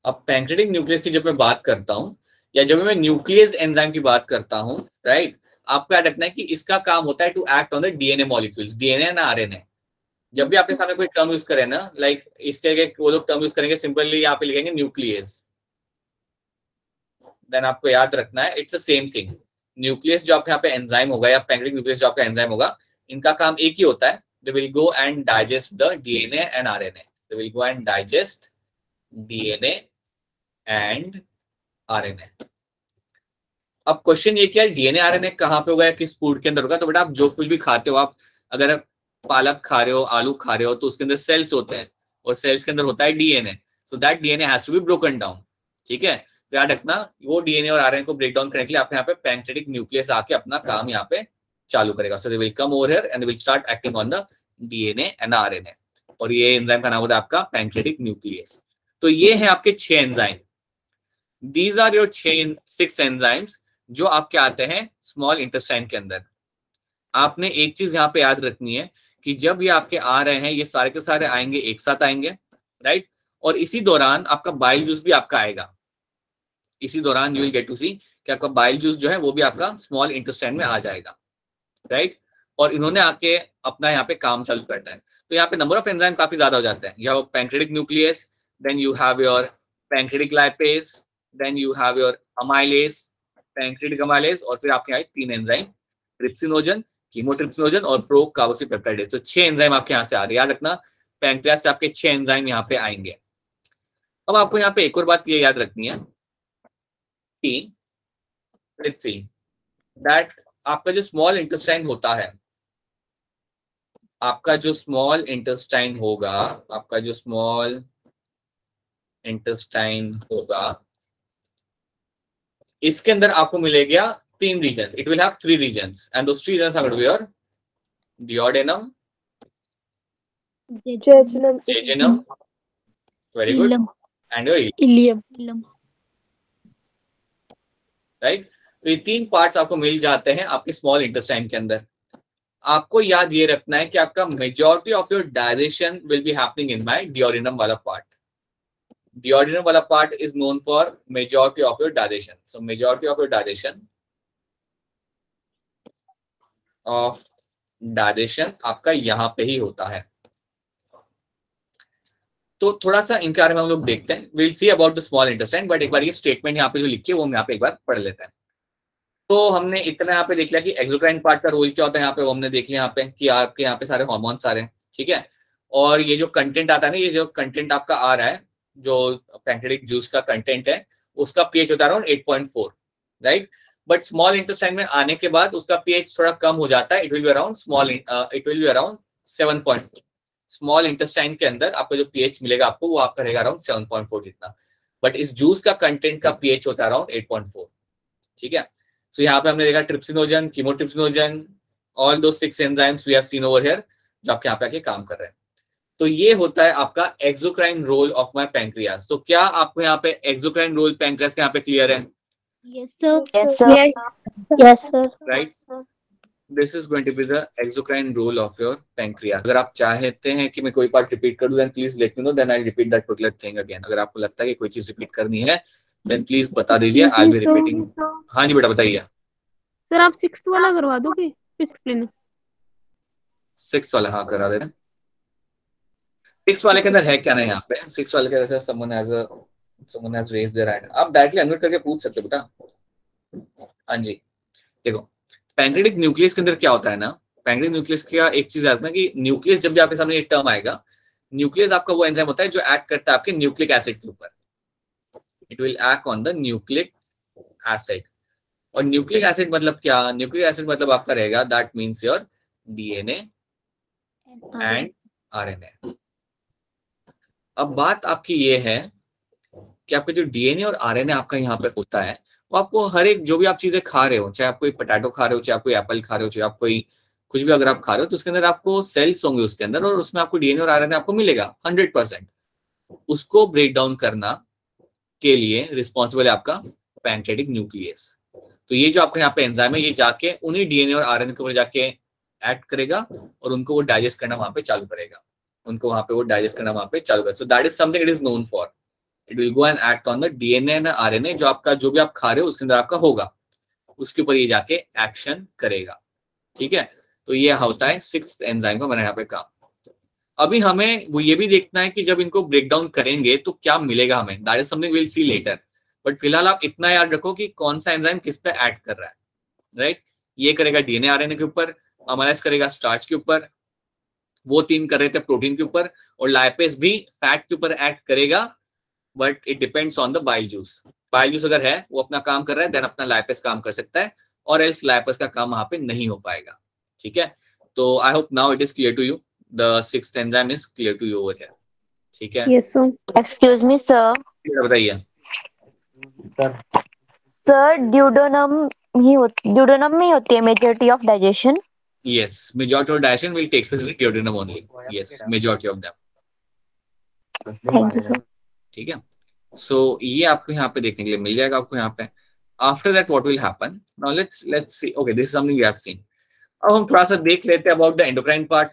अब पैंक्रेटिक न्यूक्लियस की जब मैं बात करता हूं या जब मैं न्यूक्लियस एंजाइम की बात करता हूं, राइट, आपको याद रखना है कि इसका काम होता है to act on the DNA molecules, DNA ना आरएनए। जब भी आपके सामने कोई टर्म यूज करे ना, लाइक इसके वो लोग टर्म यूज करेंगे, सिंपली यहाँ पे लिखेंगे न्यूक्लियस, देन आपको याद रखना है it's the same thing. Nucleus जो आपके यहाँ पे एंजाइम होगा या पैंक्रेटिक न्यूक्लियस जो आपका एंजाइम होगा, इनका काम एक ही होता है, they will go and digest the DNA and RNA, they will go and digest DNA and RNA। अब क्वेश्चन ये क्या है, डीएनए आरएनए कहाँ पे होगा या किस फूड के अंदर होगा? तो बेटा आप जो कुछ भी खाते हो, आप अगर पालक खा रहे हो, आलू खा रहे हो, तो उसके अंदर सेल्स होते हैं और सेल्स के अंदर होता है DNA, so that DNA has to be broken down, ठीक है। तो याद रखना वो डीएनए और आरएनए को ब्रेक डाउन करने के लिए आप यहाँ पे पैंक्रेटिक न्यूक्लियस आके अपना काम यहाँ पे चालू करेगा। So they will come over here and they will start acting on the DNA and RNA, और ये एंजाइम का नाम होता है आपका पैंक्रेटिक न्यूक्लियस। तो ये है आपके 6 enzyme, these are your 6 enzymes जो आपके आते हैं स्मॉल इंटेस्टाइन के अंदर। आपने एक चीज यहाँ पे याद रखनी है कि जब ये आपके आ रहे हैं, ये सारे के सारे आएंगे एक साथ आएंगे, राइट, और इसी दौरान आपका बाइल जूस भी आपका आएगा। इसी दौरान यू विल गेट टू सी कि आपका बाइल जूस जो है वो भी आपका स्मॉल इंटेस्टाइन में आ जाएगा, राइट। और इन्होंने आके अपना यहाँ पे काम चालू करना है। तो यहाँ पे नंबर ऑफ एंजाइम काफी ज्यादा हो जाते हैं। You have pancreatic nucleus, then you have your pancreatic lipase, then you have your amylase, pancreatic amylase, और फिर आपके यहाँ 3 एंजाइम, ट्रिप्सिनोजन, कीमोट्रिप्सिनोजन और प्रो कार्बोक्सीपेप्टाइडेज। तो 6 एंजाइम आपके यहाँ से आ रहे हैं। याद रखना, पैंक्रियास से आपके 6 एंजाइम यहाँ पे आएंगे। अब आपको यहाँ पे एक और बात ये याद रखनी है कि लेट्स सी दैट आपका जो स्मॉल इंटेस्टाइन होता है, आपका जो स्मॉल इंटेस्टाइन होगा, आपका जो स्मॉल इंटेस्टाइन होगा, इसके अंदर आपको मिलेगा 3 region. It will have 3 regions and those 3 regions are going to be your duodenum, jejunum, very good, and your ileum. Right. तो ये 3 पार्ट्स आपको मिल जाते हैं आपके स्मॉल इंटेस्टाइन के अंदर। आपको याद ये रखना है कि आपका majority of your digestion will be happening in my duodenum वाला पार्ट। डियोडेनम वाला part is known for majority of your digestion. So majority of your digestion आपका यहाँ पे ही होता है। तो थोड़ा सा इनके बारे में हम लोग देखते हैं। Will see about the small intestine, but एक बार ये स्टेटमेंट यहाँ पे जो लिखी है वो हम यहाँ पे एक बार पढ़ लेते हैं। तो हमने इतना यहाँ पे देख लिया कि एक्सोक्राइन पार्ट का रोल क्या होता है यहाँ पे, वो हमने देख लिया यहाँ पे कि आपके यहाँ पे सारे हार्मोन्स आ रहे हैं, ठीक है। और ये जो कंटेंट आता है ना, ये जो कंटेंट आपका आ रहा है, जो पैंक्रेटिक जूस का कंटेंट है, उसका पीएच होता है around 8.4, right. But small intestine में आने के बाद उसका पीएच थोड़ा कम हो जाता है। It will be around 7.4। Small intestine के अंदर आपका जो पीएच मिलेगा आपको, वो आपका रहेगा अराउंड 7.4 जितना। बट इस जूस का कंटेंट का पीएच होता है अराउंड 8.4, ठीक है। तो यहाँ पे हमने देखा trypsinogen, chymotrypsinogen, all those 6 enzymes we have seen over here जो आपके यहाँ पे आके काम कर रहे हैं। तो ये होता है आपका exocrine role of my pancreas. तो क्या आपको यहाँ पे एक्सोक्राइन रोल पैंक्रियास के यहाँ पे क्लियर है? Yes sir. Yes, sir. Right, this is going to be the exocrine role of your pancreas. अगर आप चाहते हैं कि मैं कोई पार्ट रिपीट कर दूं, then please let me know, then I repeat that particular thing again. अगर आपको लगता है कि कोई चीज रिपीट करनी है, देन प्लीज बता दीजिए, आई विल बी रिपीटिंग। हाँ जी बेटा बताइए। सर आप 6th वाला करवा दोगे? 5th प्लेन 6 वाला हाँ करा देना। 6 वाले के अंदर है क्या ना यहाँ पे? 6 वाले के अंदर someone has raised their hand। आप डायरेक्टली अनम्यूट करके पूछ सकते हो बेटा। हाँ जी, देखो पैंक्रेटिक न्यूक्लियस के अंदर क्या होता है ना, पैंक्रेटिक न्यूक्लियस का एक चीज आता है कि न्यूक्लियस जब भी आपके सामने ये टर्म आएगा, न्यूक्लियस आपका वो एंजाइम होता है जो एक्ट करता है आपके न्यूक्लिक एसिड के ऊपर। It will act on the nucleic acid. और न्यूक्लिक एसिड मतलब क्या? न्यूक्लिक एसिड मतलब आपका रहेगा that means your DNA and RNA. अब बात आपकी ये है कि आपका जो डीएनए और आरएनए आपका यहाँ पे होता है, वो आपको हर एक जो भी आप चीजें खा रहे हो, चाहे आप कोई पोटैटो खा रहे हो, चाहे आप कोई एप्पल खा रहे हो, चाहे आप कोई कुछ भी अगर आप खा रहे हो, तो उसके अंदर आपको सेल्स होंगे उसके अंदर, और उसमें आपको डीएनए और आरएनए आपको मिलेगा 100%। उसको ब्रेक डाउन करना के लिए रिस्पॉन्सिबल है आपका पैंक्रेटिक न्यूक्लियस। तो ये जो आपका यहाँ पे एंजाइम है, ये जाके उन्हीं डीएनए और आरएनए के ऊपर जाके एक्ट करेगा और उनको वो डाइजेस्ट करना वहां पे चालू करेगा, उनको वहां पे वो डाइजेस्ट करना वहां पे चालू करेगा। सो that is something it is known for. It will go and act on the DNA and RNA, जो आपका जो भी आप खा रहे हो उसके अंदर आपका होगा, उसके ऊपर ये जाके एक्शन करेगा, ठीक है। तो ये होता है 6th एंजाइम का मैंने यहाँ पे काम। अभी हमें वो ये भी देखना है कि जब इनको ब्रेक डाउन करेंगे तो क्या मिलेगा हमें, that is something will see later. But फिलहाल आप इतना याद रखो कि कौन सा एंजाइम किस पे एक्ट कर रहा है, राइट। ये करेगा डीएनए आरएनए के ऊपर, अमाइलेज करेगा स्टार्च के ऊपर, वो 3 कर रहे थे प्रोटीन के ऊपर, और लाइपेज भी फैट के ऊपर एक्ट करेगा। But it depends on the bile juice. Bile juice अगर है वो अपना काम कर रहा है, देन अपना लाइपेज काम कर सकता है, और एल्स लाइपेज का काम वहां पे नहीं हो पाएगा, ठीक है। तो I hope now it is clear to you, the 6th enzyme is clear to you over here, ठीक है। Yes sir. Excuse me, sir. बताइए। Sir, duodenum में ही होती है majority of digestion. Yes, majority of digestion will take place in duodenum only. Yes, majority of them. Thank you, sir. ठीक है। So ये आपको यहाँ पे देखने के लिए मिल जाएगा आपको यहाँ पे। After that, what will happen? Now let's see. Okay, this is something we have seen. अब हम थोड़ा सा देख लेते हैं about the endocrine part.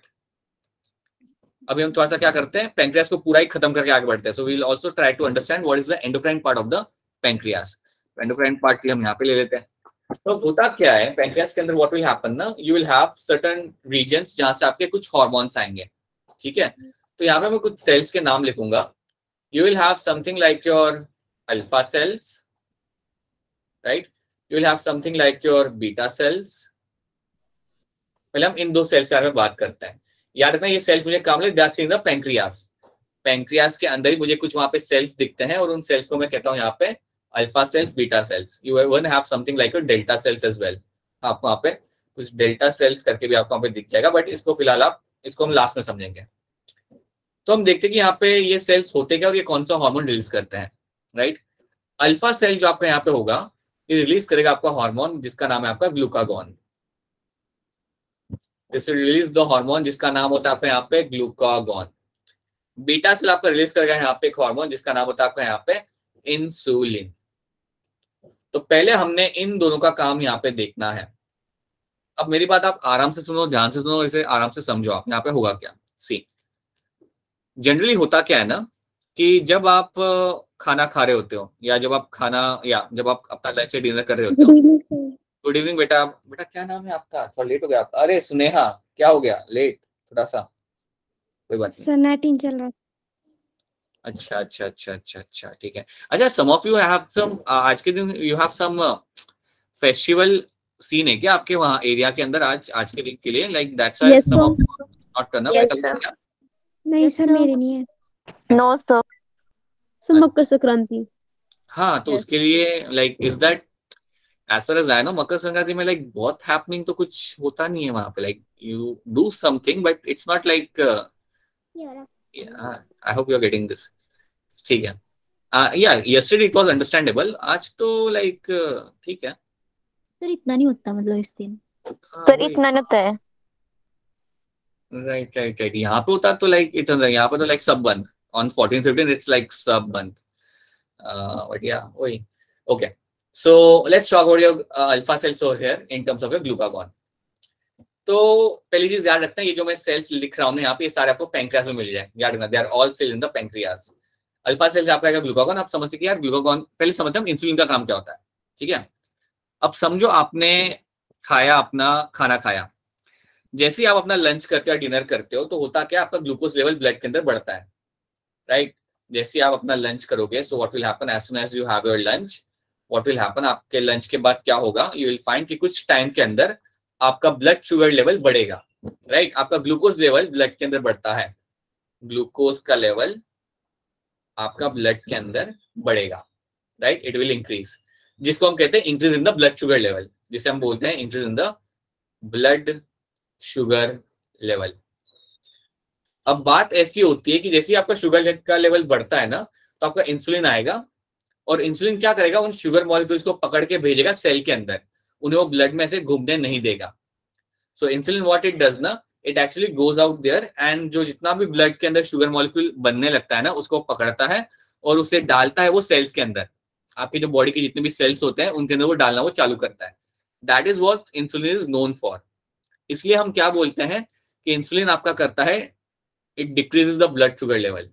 अभी हम थोड़ा सा क्या करते हैं, पैंक्रियास को पूरा ही खत्म करके आगे बढ़ते हैं. So we will also try to understand what is the endocrine part of the pancreas. Endocrine part की हम यहाँ पे ले लेते हैं. तो होता क्या है पैंक्रियास के अंदर, व्हाट विल हैपन ना, you will have certain regions जहां से आपके कुछ हार्मोन्स आएंगे. ठीक है, तो यहाँ पे मैं कुछ सेल्स के नाम लिखूंगा. You will have something like your alpha cells, right. You will have something like your beta cells. पहले हम इन दो सेल्स के बारे में बात करते हैं. याद रखना ये सेल्स मुझे काम they are in the pancreas. Pancreas के अंदर ही मुझे कुछ वहां पे सेल्स दिखते हैं और उन सेल्स को मैं कहता हूँ यहाँ पे alpha cells, beta cells. You one have something like your delta cells as well. आपको वहाँ पे कुछ डेल्टा सेल्स करके भी आपको वहाँ पे दिख जाएगा, बट इसको फिलहाल आप इसको हम लास्ट में समझेंगे. तो हम देखते हैं कि यहाँ पे ये सेल्स होते क्या और ये कौन सा हार्मोन रिलीज करते हैं, राइट. अल्फा सेल जो आपका यहाँ पे होगा ये रिलीज करेगा आपका हार्मोन जिसका नाम है आपका glucagon. This will release the hormone जिसका नाम होता है आपका यहाँ पे ग्लूकागॉन. बीटा सेल आपका रिलीज करेगा यहाँ पे एक हार्मोन जिसका नाम होता है आपका यहाँ पे इंसुलिन. तो पहले हमने इन दोनों का काम यहाँ पे देखना है. अब मेरी बात आप आराम से सुनो, ध्यान से सुनो, इसे आराम से समझो. आप यहाँ पे होगा क्या, सी जनरली होता क्या है ना कि जब आप खाना खा रहे होते हो या जब आप अपना लंच या डिनर कर रहे होते हो. गुड इवनिंग बेटा. बेटा क्या नाम है आपका, थोड़ा लेट हो गया आपका. अरे स्नेहा, क्या हो गया लेट थोड़ा सा, कोई बात नहीं. सनाटिन चल रहा. अच्छा ठीक है. अच्छा, some of you have some आज के दिन you have some festival seen है क्या आपके वहाँ एरिया के अंदर आज के दिन के लिए, like that's why some of you not करना. नहीं सर, मेरे नहीं है. No sir. सब मकर संक्रांति. हाँ, तो उसके लिए like is that as far as I know Makar Sankranti में लाइक बहुत हैपनिंग तो कुछ होता नहीं है वहां पे. Like you do something but it's not like, I hope you are getting this. ठीक है. या यस्टरडे इट वाज अंडरस्टैंडेबल. आज तो लाइक ठीक है सर, इतना नहीं होता मतलब इस दिन. सर इतना नहीं होता है. राइट. यहाँ पे होता तो लाइक इतना, यहाँ पे तो लाइक सब बंद ऑन 14-15 इट्स लाइक सब बंद. बट या वही. Okay, so let's talk about your alpha cells over here in terms of your glucagon. तो पहली चीज याद रखना, ये जो मैं सेल्स लिख रहा हूँ यहाँ पे ये सारे आपको पैंक्रियास में मिल जाए. याद रखना, they are all cells in the pancreas. Alpha cells आपका आएगा ग्लूकागॉन. आप समझते कि यार ग्लूकागॉन, पहले समझते हम इंसुलिन का काम क्या होता है. ठीक है, अब समझो आपने खाया, अपना खाना खाया. जैसे ही आप अपना लंच करते हो, डिनर करते हो, तो होता क्या, आपका ग्लूकोज लेवल ब्लड के अंदर बढ़ता है, राइट. जैसे आप अपना लंच करोगे, so what will happen as soon as you have your lunch, what will happen, आपके लंच के बाद क्या होगा, यू विल फाइंड कि कुछ टाइम के अंदर आपका ब्लड शुगर लेवल बढ़ेगा, राइट. आपका ग्लूकोज लेवल ब्लड के अंदर बढ़ता है. ग्लूकोज का लेवल आपका ब्लड के अंदर बढ़ेगा, राइट. इट विल इंक्रीज, जिसको हम कहते हैं increase in the blood sugar level, जिसे हम बोलते हैं increase in the blood sugar level. अब बात ऐसी होती है कि जैसे आपका शुगर का लेवल बढ़ता है ना, तो आपका इंसुलिन आएगा और इंसुलिन क्या करेगा, उन शुगर मॉलिक्यूल्स को पकड़ के भेजेगा सेल के अंदर. उन्हें वो ब्लड में से घूमने नहीं देगा. So insulin what it does ना, it actually goes out there and जो जितना भी ब्लड के अंदर शुगर मॉलिक्यूल बनने लगता है ना, उसको पकड़ता है और उसे डालता है वो सेल्स के अंदर. आपकी जो बॉडी के जितने भी सेल्स होते हैं उनके अंदर वो डालना वो चालू करता है. That is what insulin is known for. इसलिए हम क्या बोलते हैं कि इंसुलिन आपका करता है, it decreases the blood sugar level.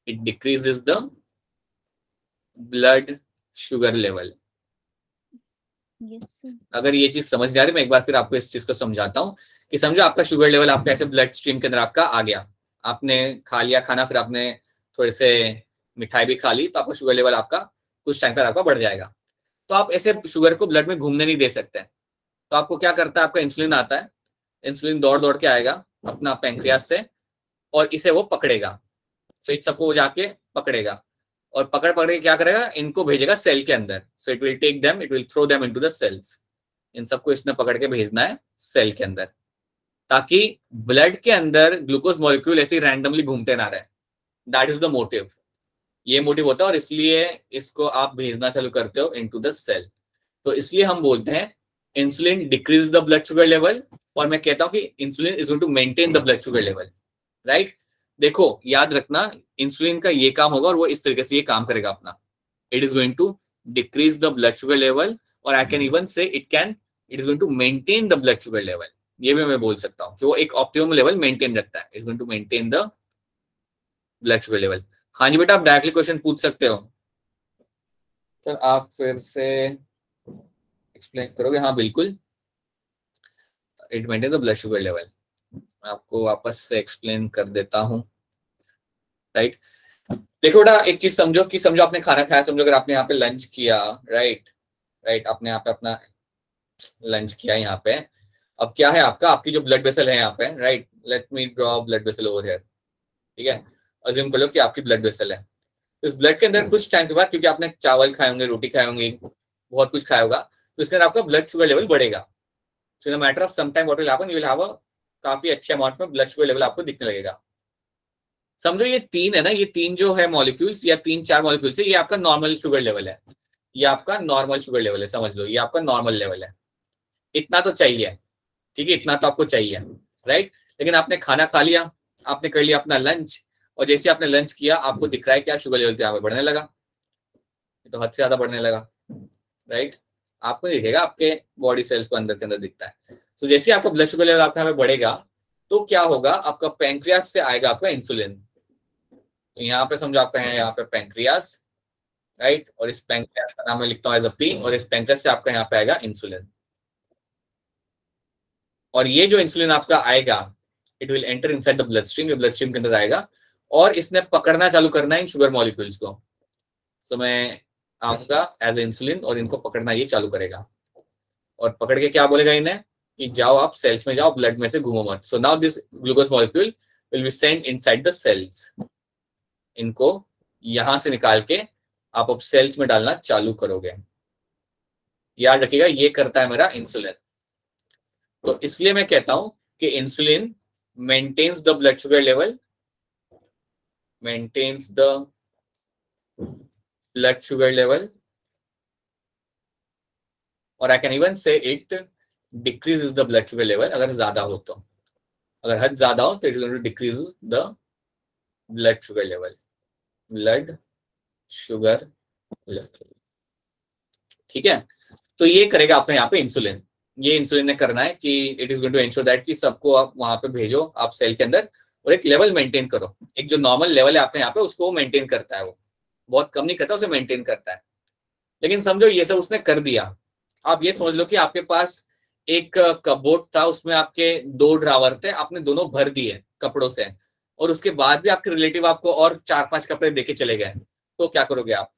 It decreases the blood sugar level. अगर ये चीज समझ जा रही है, मैं एक बार फिर आपको इस चीज को समझाता हूँ कि समझो आपका शुगर लेवल आपका ऐसे ब्लड स्ट्रीम के अंदर आपका आ गया. आपने खा लिया खाना, फिर आपने थोड़े से मिठाई भी खा ली, तो आपका शुगर लेवल आपका कुछ टाइम पर आपका बढ़ जाएगा. तो आप ऐसे शुगर को ब्लड में घूमने नहीं दे सकते. तो आपको क्या करता है, आपका इंसुलिन आता है. इंसुलिन दौड़ दौड़ के आएगा अपना पैंक्रियास से और इसे वो पकड़ेगा. तो इन सबको जाके पकड़ेगा और पकड़ के क्या करेगा, इनको भेजेगा सेल के अंदर. So it will take them, it will throw them into the cells. इन सबको इसने पकड़ के भेजना है सेल के अंदर, ताकि ब्लड के अंदर ग्लूकोज मॉलिक्यूल ऐसे रैंडमली घूमते ना रहे. That is the motive. ये मोटिव होता है और इसलिए इसको आप भेजना चालू करते हो इनटू द सेल. तो इसलिए हम बोलते हैं insulin decrease the blood sugar level, और मैं कहता हूं कि insulin is going to maintain the blood sugar level, right. देखो याद रखना, इंसुलिन का ये काम होगा और वो इस तरीके से ये काम करेगा अपना. It is going to decrease the blood sugar level, और I can even say it is going to maintain the blood sugar level. ये भी मैं बोल सकता हूँ कि वो एक ऑप्टिमम लेवल मेंटेन रखता है, is going to maintain the blood sugar level. हाँ जी बेटा, आप डायरेक्टली क्वेश्चन पूछ सकते हो सर, आप फिर से एक्सप्लेन करोगे? हाँ बिल्कुल, it maintain the blood sugar level. आपको वापस से एक्सप्लेन कर देता हूँ, राइट। देखो बेटा, एक चीज समझो कि समझो आपने खाना खाया, समझो अगर आपने यहाँ पे लंच किया, राइट राइट, आपने यहाँ पे अपना लंच किया यहाँ पे, अब क्या है आपका, आपकी जो ब्लड वेसल है यहाँ पे, right, let me draw blood vessel over here, ठीक है, अज्यूम कर लो कि आपकी ब्लड वेसल है। इस ब्लड के अंदर कुछ टाइम के बाद, क्योंकि आपने चावल खाए होंगे, रोटी खाए होंगे, बहुत कुछ खाया होगा, तो इसके अंदर आपका ब्लड शुगर लेवल बढ़ेगा। So in a matter of some time what will happen, you will have a काफी अच्छे अमाउंट में ब्लड शुगर लेवल आपको दिखने लगेगा। समझो ये तीन है ना, ये तीन जो है मॉलिक्यूल्स या 3-4 मॉलिक्यूल्स है, ये आपका नॉर्मल शुगर लेवल है, ये आपका नॉर्मल शुगर लेवल है, समझ लो ये आपका नॉर्मल लेवल है। इतना तो चाहिए, ठीक है, इतना तो आपको चाहिए, राइट। लेकिन आपने खाना खा लिया, आपने कर लिया अपना लंच, और जैसे आपने लंच किया आपको दिख रहा है क्या, शुगर लेवल यहाँ पे बढ़ने लगा, तो हद से ज्यादा बढ़ने लगा, राइट। आपको दिखेगा, आपके बॉडी सेल्स को अंदर के अंदर दिखता है। तो जैसे आपका ब्लड शुगर लेवल आपका यहाँ पे बढ़ेगा, तो क्या होगा, आपका पैंक्रियास से आएगा आपका इंसुलिन। तो यहाँ पे समझो आपका है यहाँ पे पैंक्रियास, राइट, और इस पैंक्रियास का नाम मैं लिखता हूँ एज अ पी, और इस पैंक्रियास से आपका यहाँ पे आएगा इंसुलिन। और ये जो इंसुलिन आपका आएगा, it will enter inside the blood stream, ये ब्लड स्ट्रीम के अंदर आएगा, और इसने पकड़ना चालू करना है इन शुगर मॉलिक्यूल्स को। तो मैं आऊंगा एज इंसुलिन और इनको पकड़ना ये चालू करेगा, और पकड़ के क्या बोलेगा इन्हें कि जाओ आप सेल्स में जाओ, ब्लड में से घूमो मत। So now this glucose molecule will be sent inside the cells. इनको यहां से निकाल के आप अब सेल्स में डालना चालू करोगे। याद रखिएगा, ये करता है मेरा इंसुलिन। तो इसलिए मैं कहता हूं कि insulin maintains the blood sugar level, maintains the blood sugar level, और I can even say it decreases the blood sugar level अगर ज्यादा हो तो, अगर हद ज्यादा हो तो it will decrease the blood sugar level, blood sugar level, ठीक है। तो ये करेगा आपका यहाँ पे इंसुलिन, ये इंसुलिन ने करना है कि it is going to ensure that कि सबको आप वहां पे भेजो आप सेल के अंदर, और एक लेवल मेंटेन करो, एक जो नॉर्मल लेवल है आपके यहाँ पे उसको मेंटेन करता है, वो बहुत कम नहीं करता, उसे मेंटेन करता है। लेकिन समझो ये सब उसने कर दिया, आप ये समझ लो कि आपके पास एक कपबोर्ड था, उसमें आपके 2 ड्रावर थे, आपने दोनों भर दिए कपड़ों से, और उसके बाद भी आपके रिलेटिव आपको और 4-5 कपड़े देके चले गए, तो क्या करोगे आप?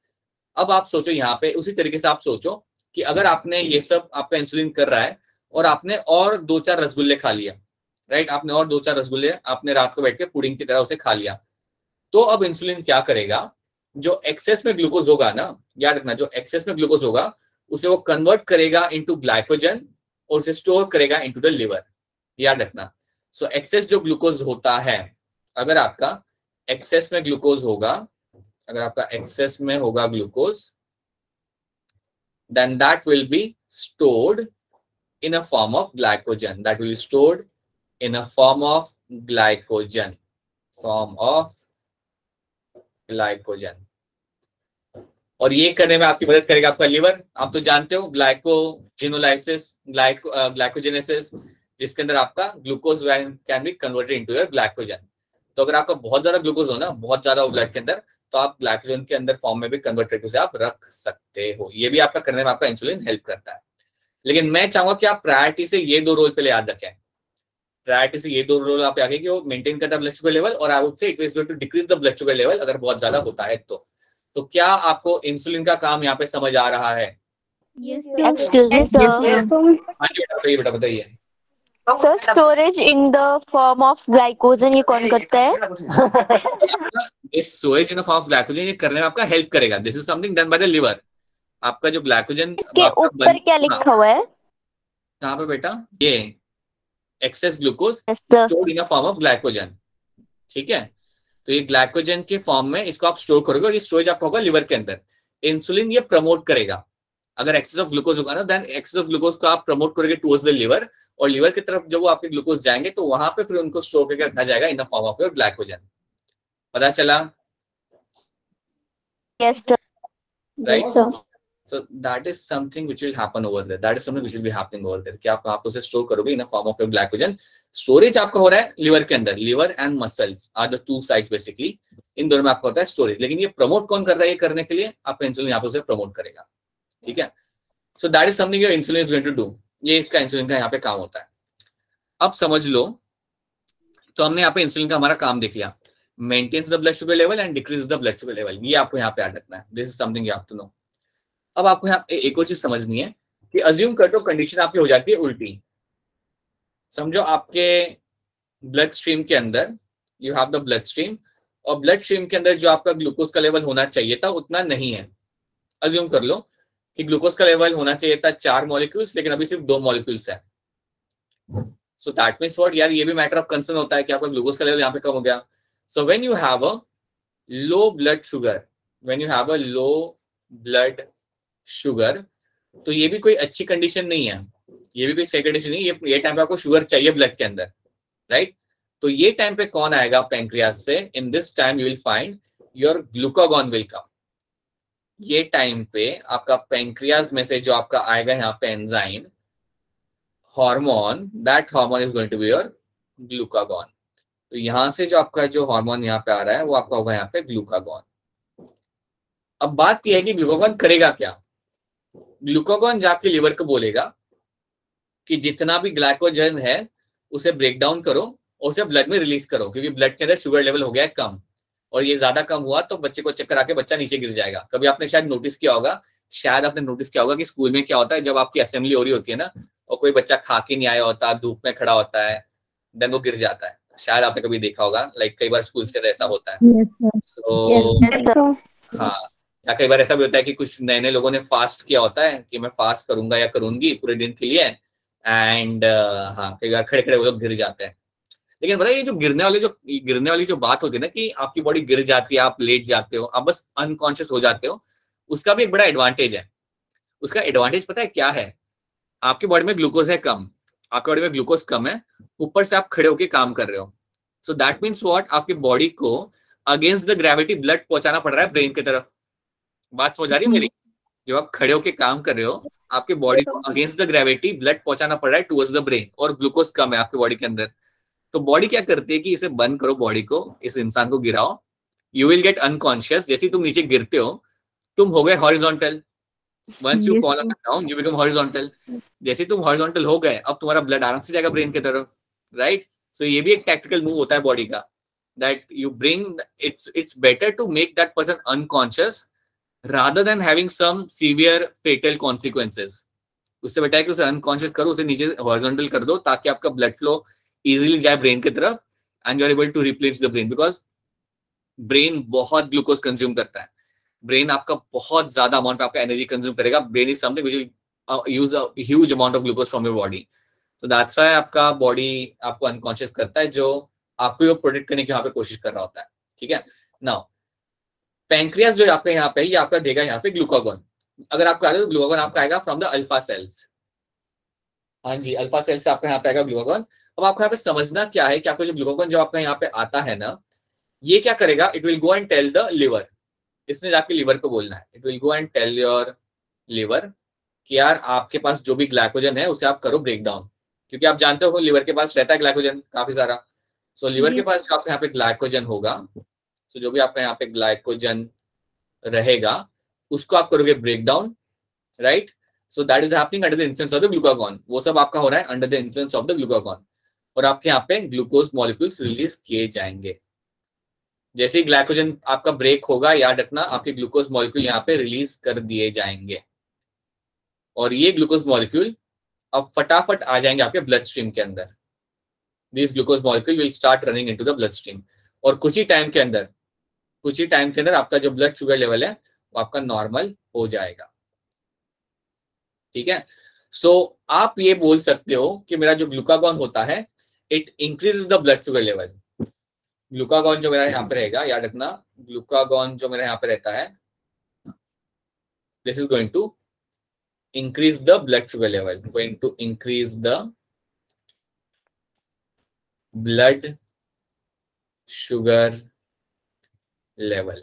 अब आप सोचो यहाँ पे उसी तरीके से आप सोचो कि अगर आपने ये सब, आपका इंसुलिन कर रहा है और आपने और 2-4 रसगुल्ले खा लिया, राइट, आपने और 2-4 रसगुल्ले आपने रात को बैठ के पुडिंग की तरह उसे खा लिया, तो अब इंसुलिन क्या करेगा, जो एक्सेस में ग्लूकोज होगा ना, याद रखना, जो एक्सेस में ग्लूकोज होगा उसे वो कन्वर्ट करेगा इनटू ग्लाइकोजन और उसे स्टोर करेगा इनटू द लिवर, याद रखना। सो एक्सेस जो ग्लूकोज होता है, अगर आपका एक्सेस में ग्लूकोज होगा, अगर आपका एक्सेस में होगा glucose, then that will be stored in a form of glycogen, that will be stored in a form of glycogen, form of glycogen। और ये करने में आपकी मदद करेगा आपका लिवर। आप तो जानते हो ग्लाइकोजिनोलाइसिस, ग्लाइकोजेनेसिस, जिसके अंदर आपका glucose can be converted into your glycogen. तो अगर आपका बहुत ज्यादा ग्लूकोज हो ना, बहुत ज्यादा ब्लड के अंदर, तो आप ग्लाइकोजन के अंदर फॉर्म में भी कन्वर्ट करके उसे आप रख सकते हो। ये भी आपका करने में आपका इंसुलिन हेल्प करता है। लेकिन मैं चाहूंगा कि आप प्रायोरिटी से ये 2 रोल पहले याद रखें, प्रायोरिटी से ये 2 रोल आप आगे कि वो मेंटेन करता है ब्लड शुगर लेवल, और I would say it is going to decrease the blood sugar level अगर बहुत ज्यादा होता है तो क्या आपको इंसुलिन का काम यहाँ पे समझ आ रहा है? Excuse me, sir. हाँ जी बताइए बेटा, बताइए। Sir, storage in the form of glycogen ये कौन करता है? इस storage in the form of glycogen ये करने में आपका हेल्प करेगा। This is something done by the liver. आपका जो ग्लाइकोजन इसके ऊपर क्या लिखा हुआ है? कहाँ पे बेटा? ये access glucose Yes, sir. Stored in a form of glycogen, ठीक है। तो ये ग्लाइकोजन के फॉर्म में इसको आप स्टोर करोगे, और ये स्टोरेज आपका होगा लिवर के अंदर। इंसुलिन ये प्रमोट करेगा, अगर एक्सेस ऑफ ग्लूकोज होगा ना, देन एक्सेस ऑफ ग्लूकोज को आप प्रमोट करोगे टुवर्ड्स द लिवर, और लिवर की तरफ जब वो आपके ग्लूकोज जाएंगे तो वहां पे फिर उनको स्टोर करके रखा जाएगा in the form of your glycogen. पता चला? Yes, sir. Right. So that is something which will happen over there. That is something which will be happening over there. कि आप उसे स्टोर करोगे in a form of your glycogen. Storage आपका हो रहा है लिवर के अंदर. Liver and muscles are the two sides basically. इन दोनों में आपका होता है स्टोरेज. लेकिन ये प्रमोट कौन कर रहा है? ये करने के लिए आपका इंसुलिन यहाँ पे उसे प्रमोट करेगा. ठीक है. So that is something your insulin is going to do. ये इसका इंसुलिन का यहाँ पे काम होता है. अब समझ लो, तो हमने यहाँ पे इंसुलिन का हमारा काम देख लिया. Maintains the blood sugar level and decrease the blood sugar level. ये आपको यहाँ पे याद रखना है. This is something you have to know. अब आपको यहाँ पे एक और चीज समझनी है कि अज्यूम कर दो कंडीशन आपकी हो जाती है उल्टी. समझो आपके ब्लड स्ट्रीम के अंदर you have the blood stream, और ब्लड स्ट्रीम के अंदर जो आपका ग्लूकोज का लेवल होना चाहिए था उतना नहीं है. अज्यूम कर लो कि ग्लूकोज का लेवल होना चाहिए था 4 मॉलिक्यूल्स, लेकिन अभी सिर्फ 2 मॉलिक्यूल्स है. सो दैट मीन्स व्हाट यार, ये भी मैटर ऑफ कंसर्न होता है कि आपका ग्लूकोज का लेवल यहाँ पे कम हो गया. सो when you have a low blood sugar, when you have a low blood sugar, तो ये भी कोई अच्छी कंडीशन नहीं है. ये भी कोई सही कंडीशन नहीं है. ये टाइम पे आपको शुगर चाहिए ब्लड के अंदर, राइट? तो ये टाइम पे कौन आएगा पैंक्रियास से? In this time you will find your glucagon will come. ये टाइम पे आपका पैंक्रियास में से जो आपका आएगा यहाँ पे enzyme hormone, that hormone is going to be your glucagon. तो यहां से जो आपका जो हार्मोन यहाँ पे आ रहा है वो आपका होगा यहाँ पे ग्लूकागॉन. अब बात यह है कि ग्लूकागॉन करेगा क्या? ग्लूकागॉन जाके लिवर को बोलेगा कि जितना भी ग्लाइकोजन है उसे ब्रेक डाउन करो और उसे ब्लड में रिलीज करो, क्योंकि ब्लड के अंदर शुगर लेवल हो गया है कम, और ये ज्यादा कम हुआ तो बच्चे को चक्कर आके बच्चा नीचे गिर जाएगा. कभी आपने शायद नोटिस किया होगा कि स्कूल में क्या होता है, जब आपकी असेंबली हो रही होती है ना, और कोई बच्चा खा के नहीं आया होता, धूप में खड़ा होता है, देन वो गिर जाता है. शायद आपने कभी देखा होगा, लाइक कई बार स्कूल के अंदर ऐसा होता है. सो हाँ, या कई बार ऐसा भी होता है कि कुछ नए नए लोगों ने फास्ट किया होता है कि मैं फास्ट करूंगा या करूंगी पूरे दिन के लिए, एंड हाँ, कई बार खड़े खड़े वो लोग गिर जाते हैं. लेकिन पता है, ये जो गिरने वाली जो बात होती है ना, कि आपकी बॉडी गिर जाती है, आप लेट जाते हो, आप बस अनकॉन्शियस हो जाते हो, उसका भी एक बड़ा एडवांटेज है. उसका एडवांटेज पता है क्या है? आपकी बॉडी में ग्लूकोज है कम, आपकी बॉडी में ग्लूकोज कम है, ऊपर से आप खड़े होकर काम कर रहे हो. सो दैट मीन्स व्हाट, आपकी बॉडी को अगेंस्ट द ग्रेविटी ब्लड पहुंचाना पड़ रहा है ब्रेन की तरफ. बात समझ आ रही है मेरी? जब आप खड़े होकर काम कर रहे हो, आपकी बॉडी को अगेंस्ट द ग्रेविटी ब्लड पहुंचाना पड़ रहा है टुवर्ड्स द ब्रेन, और ग्लूकोज कम है आपकी बॉडी के अंदर. तो बॉडी क्या करती है कि इसे बंद करो, बॉडी को, इस इंसान को गिराओ, यू विल गेट अनकॉन्शियस. जैसे तुम नीचे गिरते हो, तुम हो गए horizontal. Once you fall on the ground you become horizontal. जैसे तुम हॉरिजॉन्टल हो गए, अब तुम्हारा ब्लड आराम से जाएगा ब्रेन की तरफ, राइट? सो ये भी एक टैक्टिकल मूव होता है बॉडी का, that you bring it's better to make that person unconscious rather than having some severe fatal consequences. उससे बेटर है कि उसे अनकॉन्शियस करो, उसे नीचे हॉरिजॉन्टल कर दो, ताकि आपका ब्लड फ्लो इजीली जाए ब्रेन की तरफ, and you are able to replace the brain, because brain बहुत ग्लूकोज कंज्यूम करता है. ब्रेन आपका बहुत ज्यादा अमाउंट आपका एनर्जी कंज्यूम करेगा. Brain is something which will use a huge amount of glucose from your body. So that's why आपका बॉडी आपको अनकॉन्शियस करता है, जो आपको प्रोटेक्ट करने की यहाँ पे कोशिश कर रहा होता है. ठीक है. नाउ पैंक्रियास जो आपका यहाँ पे, ये आपका देगा यहाँ पे ग्लूकागॉन. अगर आपको आएगा तो ग्लूकागॉन आपका आएगा फ्रॉम द अल्फा सेल्स. हाँ जी, अल्फा सेल्स से आपका यहाँ पे आएगा ग्लूकागॉन. अब आपको यहाँ पे समझना क्या है कि आपका जो ग्लूकागॉन जब आपका यहाँ पे आता है ना, ये क्या करेगा? It will go and tell the liver. इसने जाके लिवर को बोलना है, it will go and tell your liver कि यार आपके पास जो भी ग्लाइकोजन है उसे आप करो ब्रेक डाउन, क्योंकि आप जानते हो लिवर के पास रहता है ग्लाइकोजन काफी सारा. सो लिवर के पास जो आपके यहाँ पे ग्लाइकोजन होगा, तो जो भी आपका यहाँ पे ग्लाइकोजन रहेगा उसको आप करोगे break down, right? So that is happening under the influence of the glucagon. वो सब आपका हो रहा है under the influence of the glucagon, और आपके यहाँ पे ग्लूकोज मॉलिक्यूल्स रिलीज किए जाएंगे. जैसे ही ग्लाइकोजन आपका ब्रेक होगा, याद रखना आपके ग्लूकोज मॉलिक्यूल यहाँ पे रिलीज कर दिए जाएंगे, और ये ग्लूकोज मॉलिक्यूल अब फटाफट आ जाएंगे आपके ब्लड स्ट्रीम के अंदर. This glucose molecule will start running into the blood stream, और कुछ ही टाइम के अंदर आपका जो ब्लड शुगर लेवल है वो आपका नॉर्मल हो जाएगा. ठीक है. सो आप ये बोल सकते हो कि मेरा जो ग्लूकागॉन होता है, it increases the blood sugar level. Glucagon जो मेरा यहाँ पे रहेगा, याद रखना, ग्लूकागॉन जो मेरा यहाँ पे रहता है, this is going to increase the blood sugar level, going to increase the blood sugar level.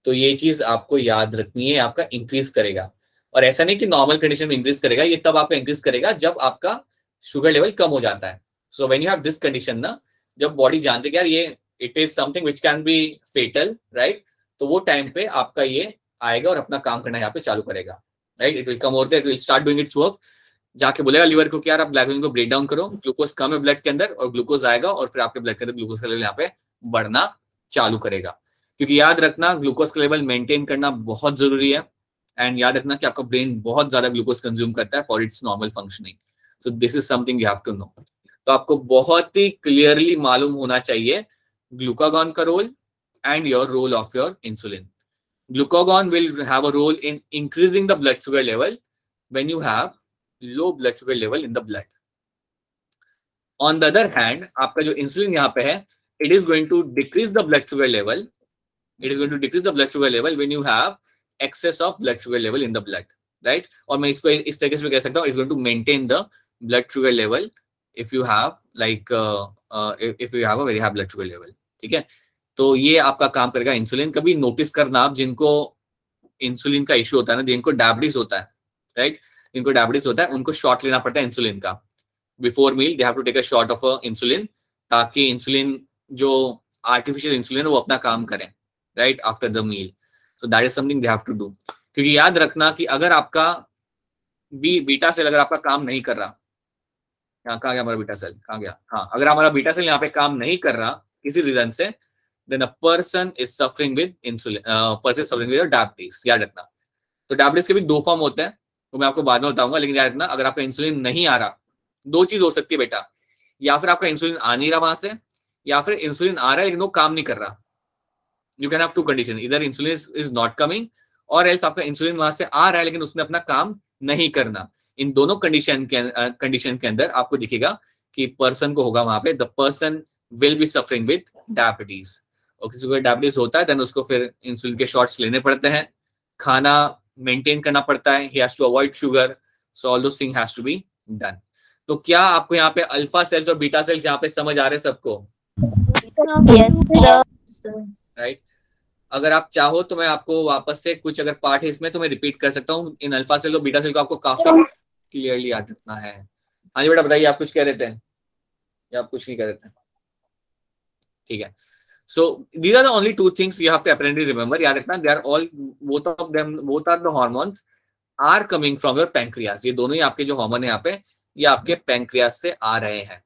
तो ये चीज आपको याद रखनी है, आपका इंक्रीज करेगा। और ऐसा नहीं कि नॉर्मल कंडीशन में इंक्रीज करेगा, ये तब आपका इंक्रीज करेगा जब आपका शुगर लेवल कम हो जाता है। So when you have this condition ना, जब बॉडी जानते कि यार ये it is something which can be fatal, right, तो वो टाइम पे आपका ये आएगा और अपना काम करना यहाँ पे चालू करेगा, right. It will come over there, it will start doing its work, जाके बोलेगा लीवर को कि यार आप ग्लाइकोजन को ब्रेक डाउन करो, ग्लूकोज कम है ब्लड के अंदर, और ग्लूकोज आएगा और फिर आपके ब्लड के अंदर ग्लूकोज का लेवल यहाँ पे बढ़ना चालू करेगा। क्योंकि याद रखना ग्लूकोज का लेवल मेंटेन करना बहुत जरूरी है, एंड याद रखना कि आपका ब्रेन बहुत ज्यादा ग्लूकोज कंज्यूम करता है for its normal functioning. So this is something you have to know. तो आपको बहुत ही क्लियरली मालूम होना चाहिए ग्लूकागॉन का role and your role of your insulin. Glucagon will have a role in increasing the blood sugar level when you have low blood sugar level in the blood. On the other hand, आपका जो इंसुलिन यहाँ पे है, it is going to decrease the blood sugar level. It is going to decrease the blood sugar level when you have excess of blood sugar level in the blood, right? और मैं इसको इस तरीके से भी कह सकता हूँ, it's going to maintain the blood sugar level if you have like if you have a very high blood sugar level, ठीक है। तो ये आपका काम करेगा इंसुलिन। कभी नोटिस करना आप जिनको इंसुलिन का इश्यू होता है ना, जिनको डायबिटीज होता है, राइट, जिनको डायबिटीज होता है उनको शॉट लेना पड़ता है इंसुलिन का। Before meal they have to take a shot of insulin, ताकि इंसुलिन जो आर्टिफिशियल इंसुलिन है वो अपना काम करें, right, after the meal. So that is something they have to do. क्योंकि याद रखना कि अगर आपका बीटा सेल अगर आपका काम नहीं कर रहा, कहाँ गया हमारा बीटा सेल, कहाँ गया, हाँ, अगर हमारा बीटा सेल यहाँ पे काम नहीं कर रहा किसी रीजन से, then a person is suffering with insulin, person is suffering with diabetes, याद रखना। तो डायबिटीज के भी दो फॉर्म होते हैं, तो मैं आपको बाद में बताऊंगा, लेकिन याद रखना अगर आपका इंसुलिन नहीं आ रहा, दो चीज हो सकती है बेटा, या फिर आपका इंसुलिन आ नहीं रहा वहां से, या फिर इंसुलिन आ रहा है लेकिन वो काम नहीं कर रहा। You can have two condition, इधर इंसुलिन इज नॉट कमिंग और एल्स आपका इंसुलिन वहां से आ रहा है लेकिन उसने अपना काम नहीं करना। इन दोनों कंडीशन के अंदर आपको दिखेगा कि पर्सन को होगा वहां पे the person will be suffering with diabetes. और किसी को डायबिटीज होता है देन उसको फिर इंसुलिन के शॉट्स लेने पड़ते हैं, खाना मेंटेन करना पड़ता है, he has to avoid sugar, so all those things has to be done। तो क्या आपको यहाँ पे अल्फा सेल्स और बीटा सेल्स यहाँ पे समझ आ रहे हैं सबको? राइट। अगर आप चाहो तो मैं आपको वापस से कुछ अगर पार्ट है इसमें तो मैं रिपीट कर सकता हूँ। इन अल्फा सेल और बीटा सेल को आपको काफी क्लियरली याद रखना है। हाँ जी बेटा बताइए, आप कुछ कह रहे थे या आप कुछ नहीं कह रहे थे? ठीक है। So these are the only two things you have to apparently remember. याद रखना, they are all, both of them, both are the hormones are coming from your pancreas। ये दोनों ही आपके जो हार्मोन है यहाँ पे, ये आपके पैंक्रियास से आ रहे हैं,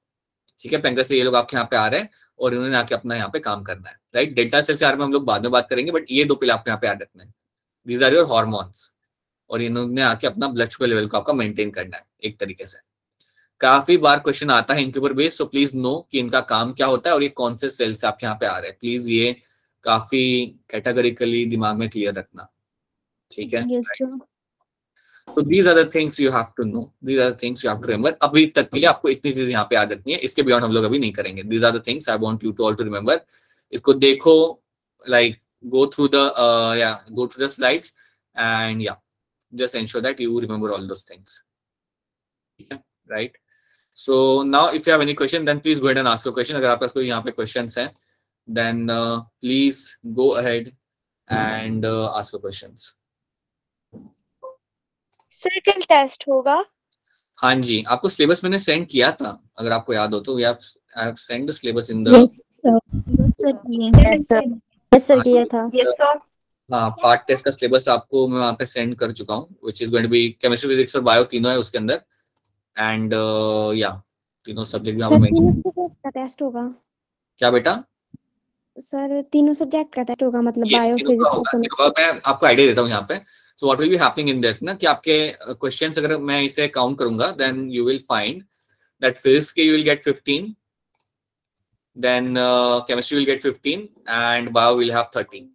ठीक है। पैंक्रियास से ये लोग आपके यहाँ पे आ रहे हैं और इन्होंने आके अपना यहाँ पे काम करना है, राइट। डेल्टा सेल के बारे में हम लोग बाद में बात करेंगे, बट ये दो पहले आपको यहाँ पे याद रखना है। दीज आर योर हार्मोन्स और इन्होंने आके अपना ब्लड शुगर लेवल को आपका मेंटेन करना है एक तरीके से। काफी बार क्वेश्चन आता है इनके ऊपर बेस, सो प्लीज नो कि इनका काम क्या होता है और ये कौन से सेल से आपके यहाँ पे आ रहे हैं। प्लीज ये काफी कैटेगोरिकली दिमाग में क्लियर रखना, ठीक है। तो these are the things you have to know, these are the things you have to remember. अभी तक के लिए आपको इतनी चीजें यहाँ पे याद रखनी है, इसके बियॉन्ड हम लोग अभी नहीं करेंगे। These are the things I want you to all to remember. इसको देखो, like go through the slides and या just ensure that you remember all those things, ठीक है, right. So now if you have any question then please go ahead and ask a question। अगर आपके पास कोई यहाँ पे questions हैं then please go ahead and ask your questions। Sir कल टेस्ट होगा? हाँ जी, आपको सिलेबस मैंने सेंड किया था, अगर आपको याद हो तो। I have sent the syllabus in the Yes sir किया था। Yes sir। हाँ, पार्ट टेस्ट का सिलेबस आपको मैं वहाँ पे सेंड कर चुका हूँ, which is going to be chemistry, physics और बायो तीनों है उसके अंदर। एंड या तीनों सब्जेक्ट में का टेस्ट होगा क्या बेटा? सर तीनों सब्जेक्ट का टेस्ट होगा, मतलब बायो फिजिक्स। मैं आपको आइडिया देता हूँ यहाँ पे। So what will be happening in that ना, कि आपके क्वेश्चंस अगर मैं इसे काउंट करूंगा then you will find that physics के you will get 15, then chemistry will get 15 and bio will have 30।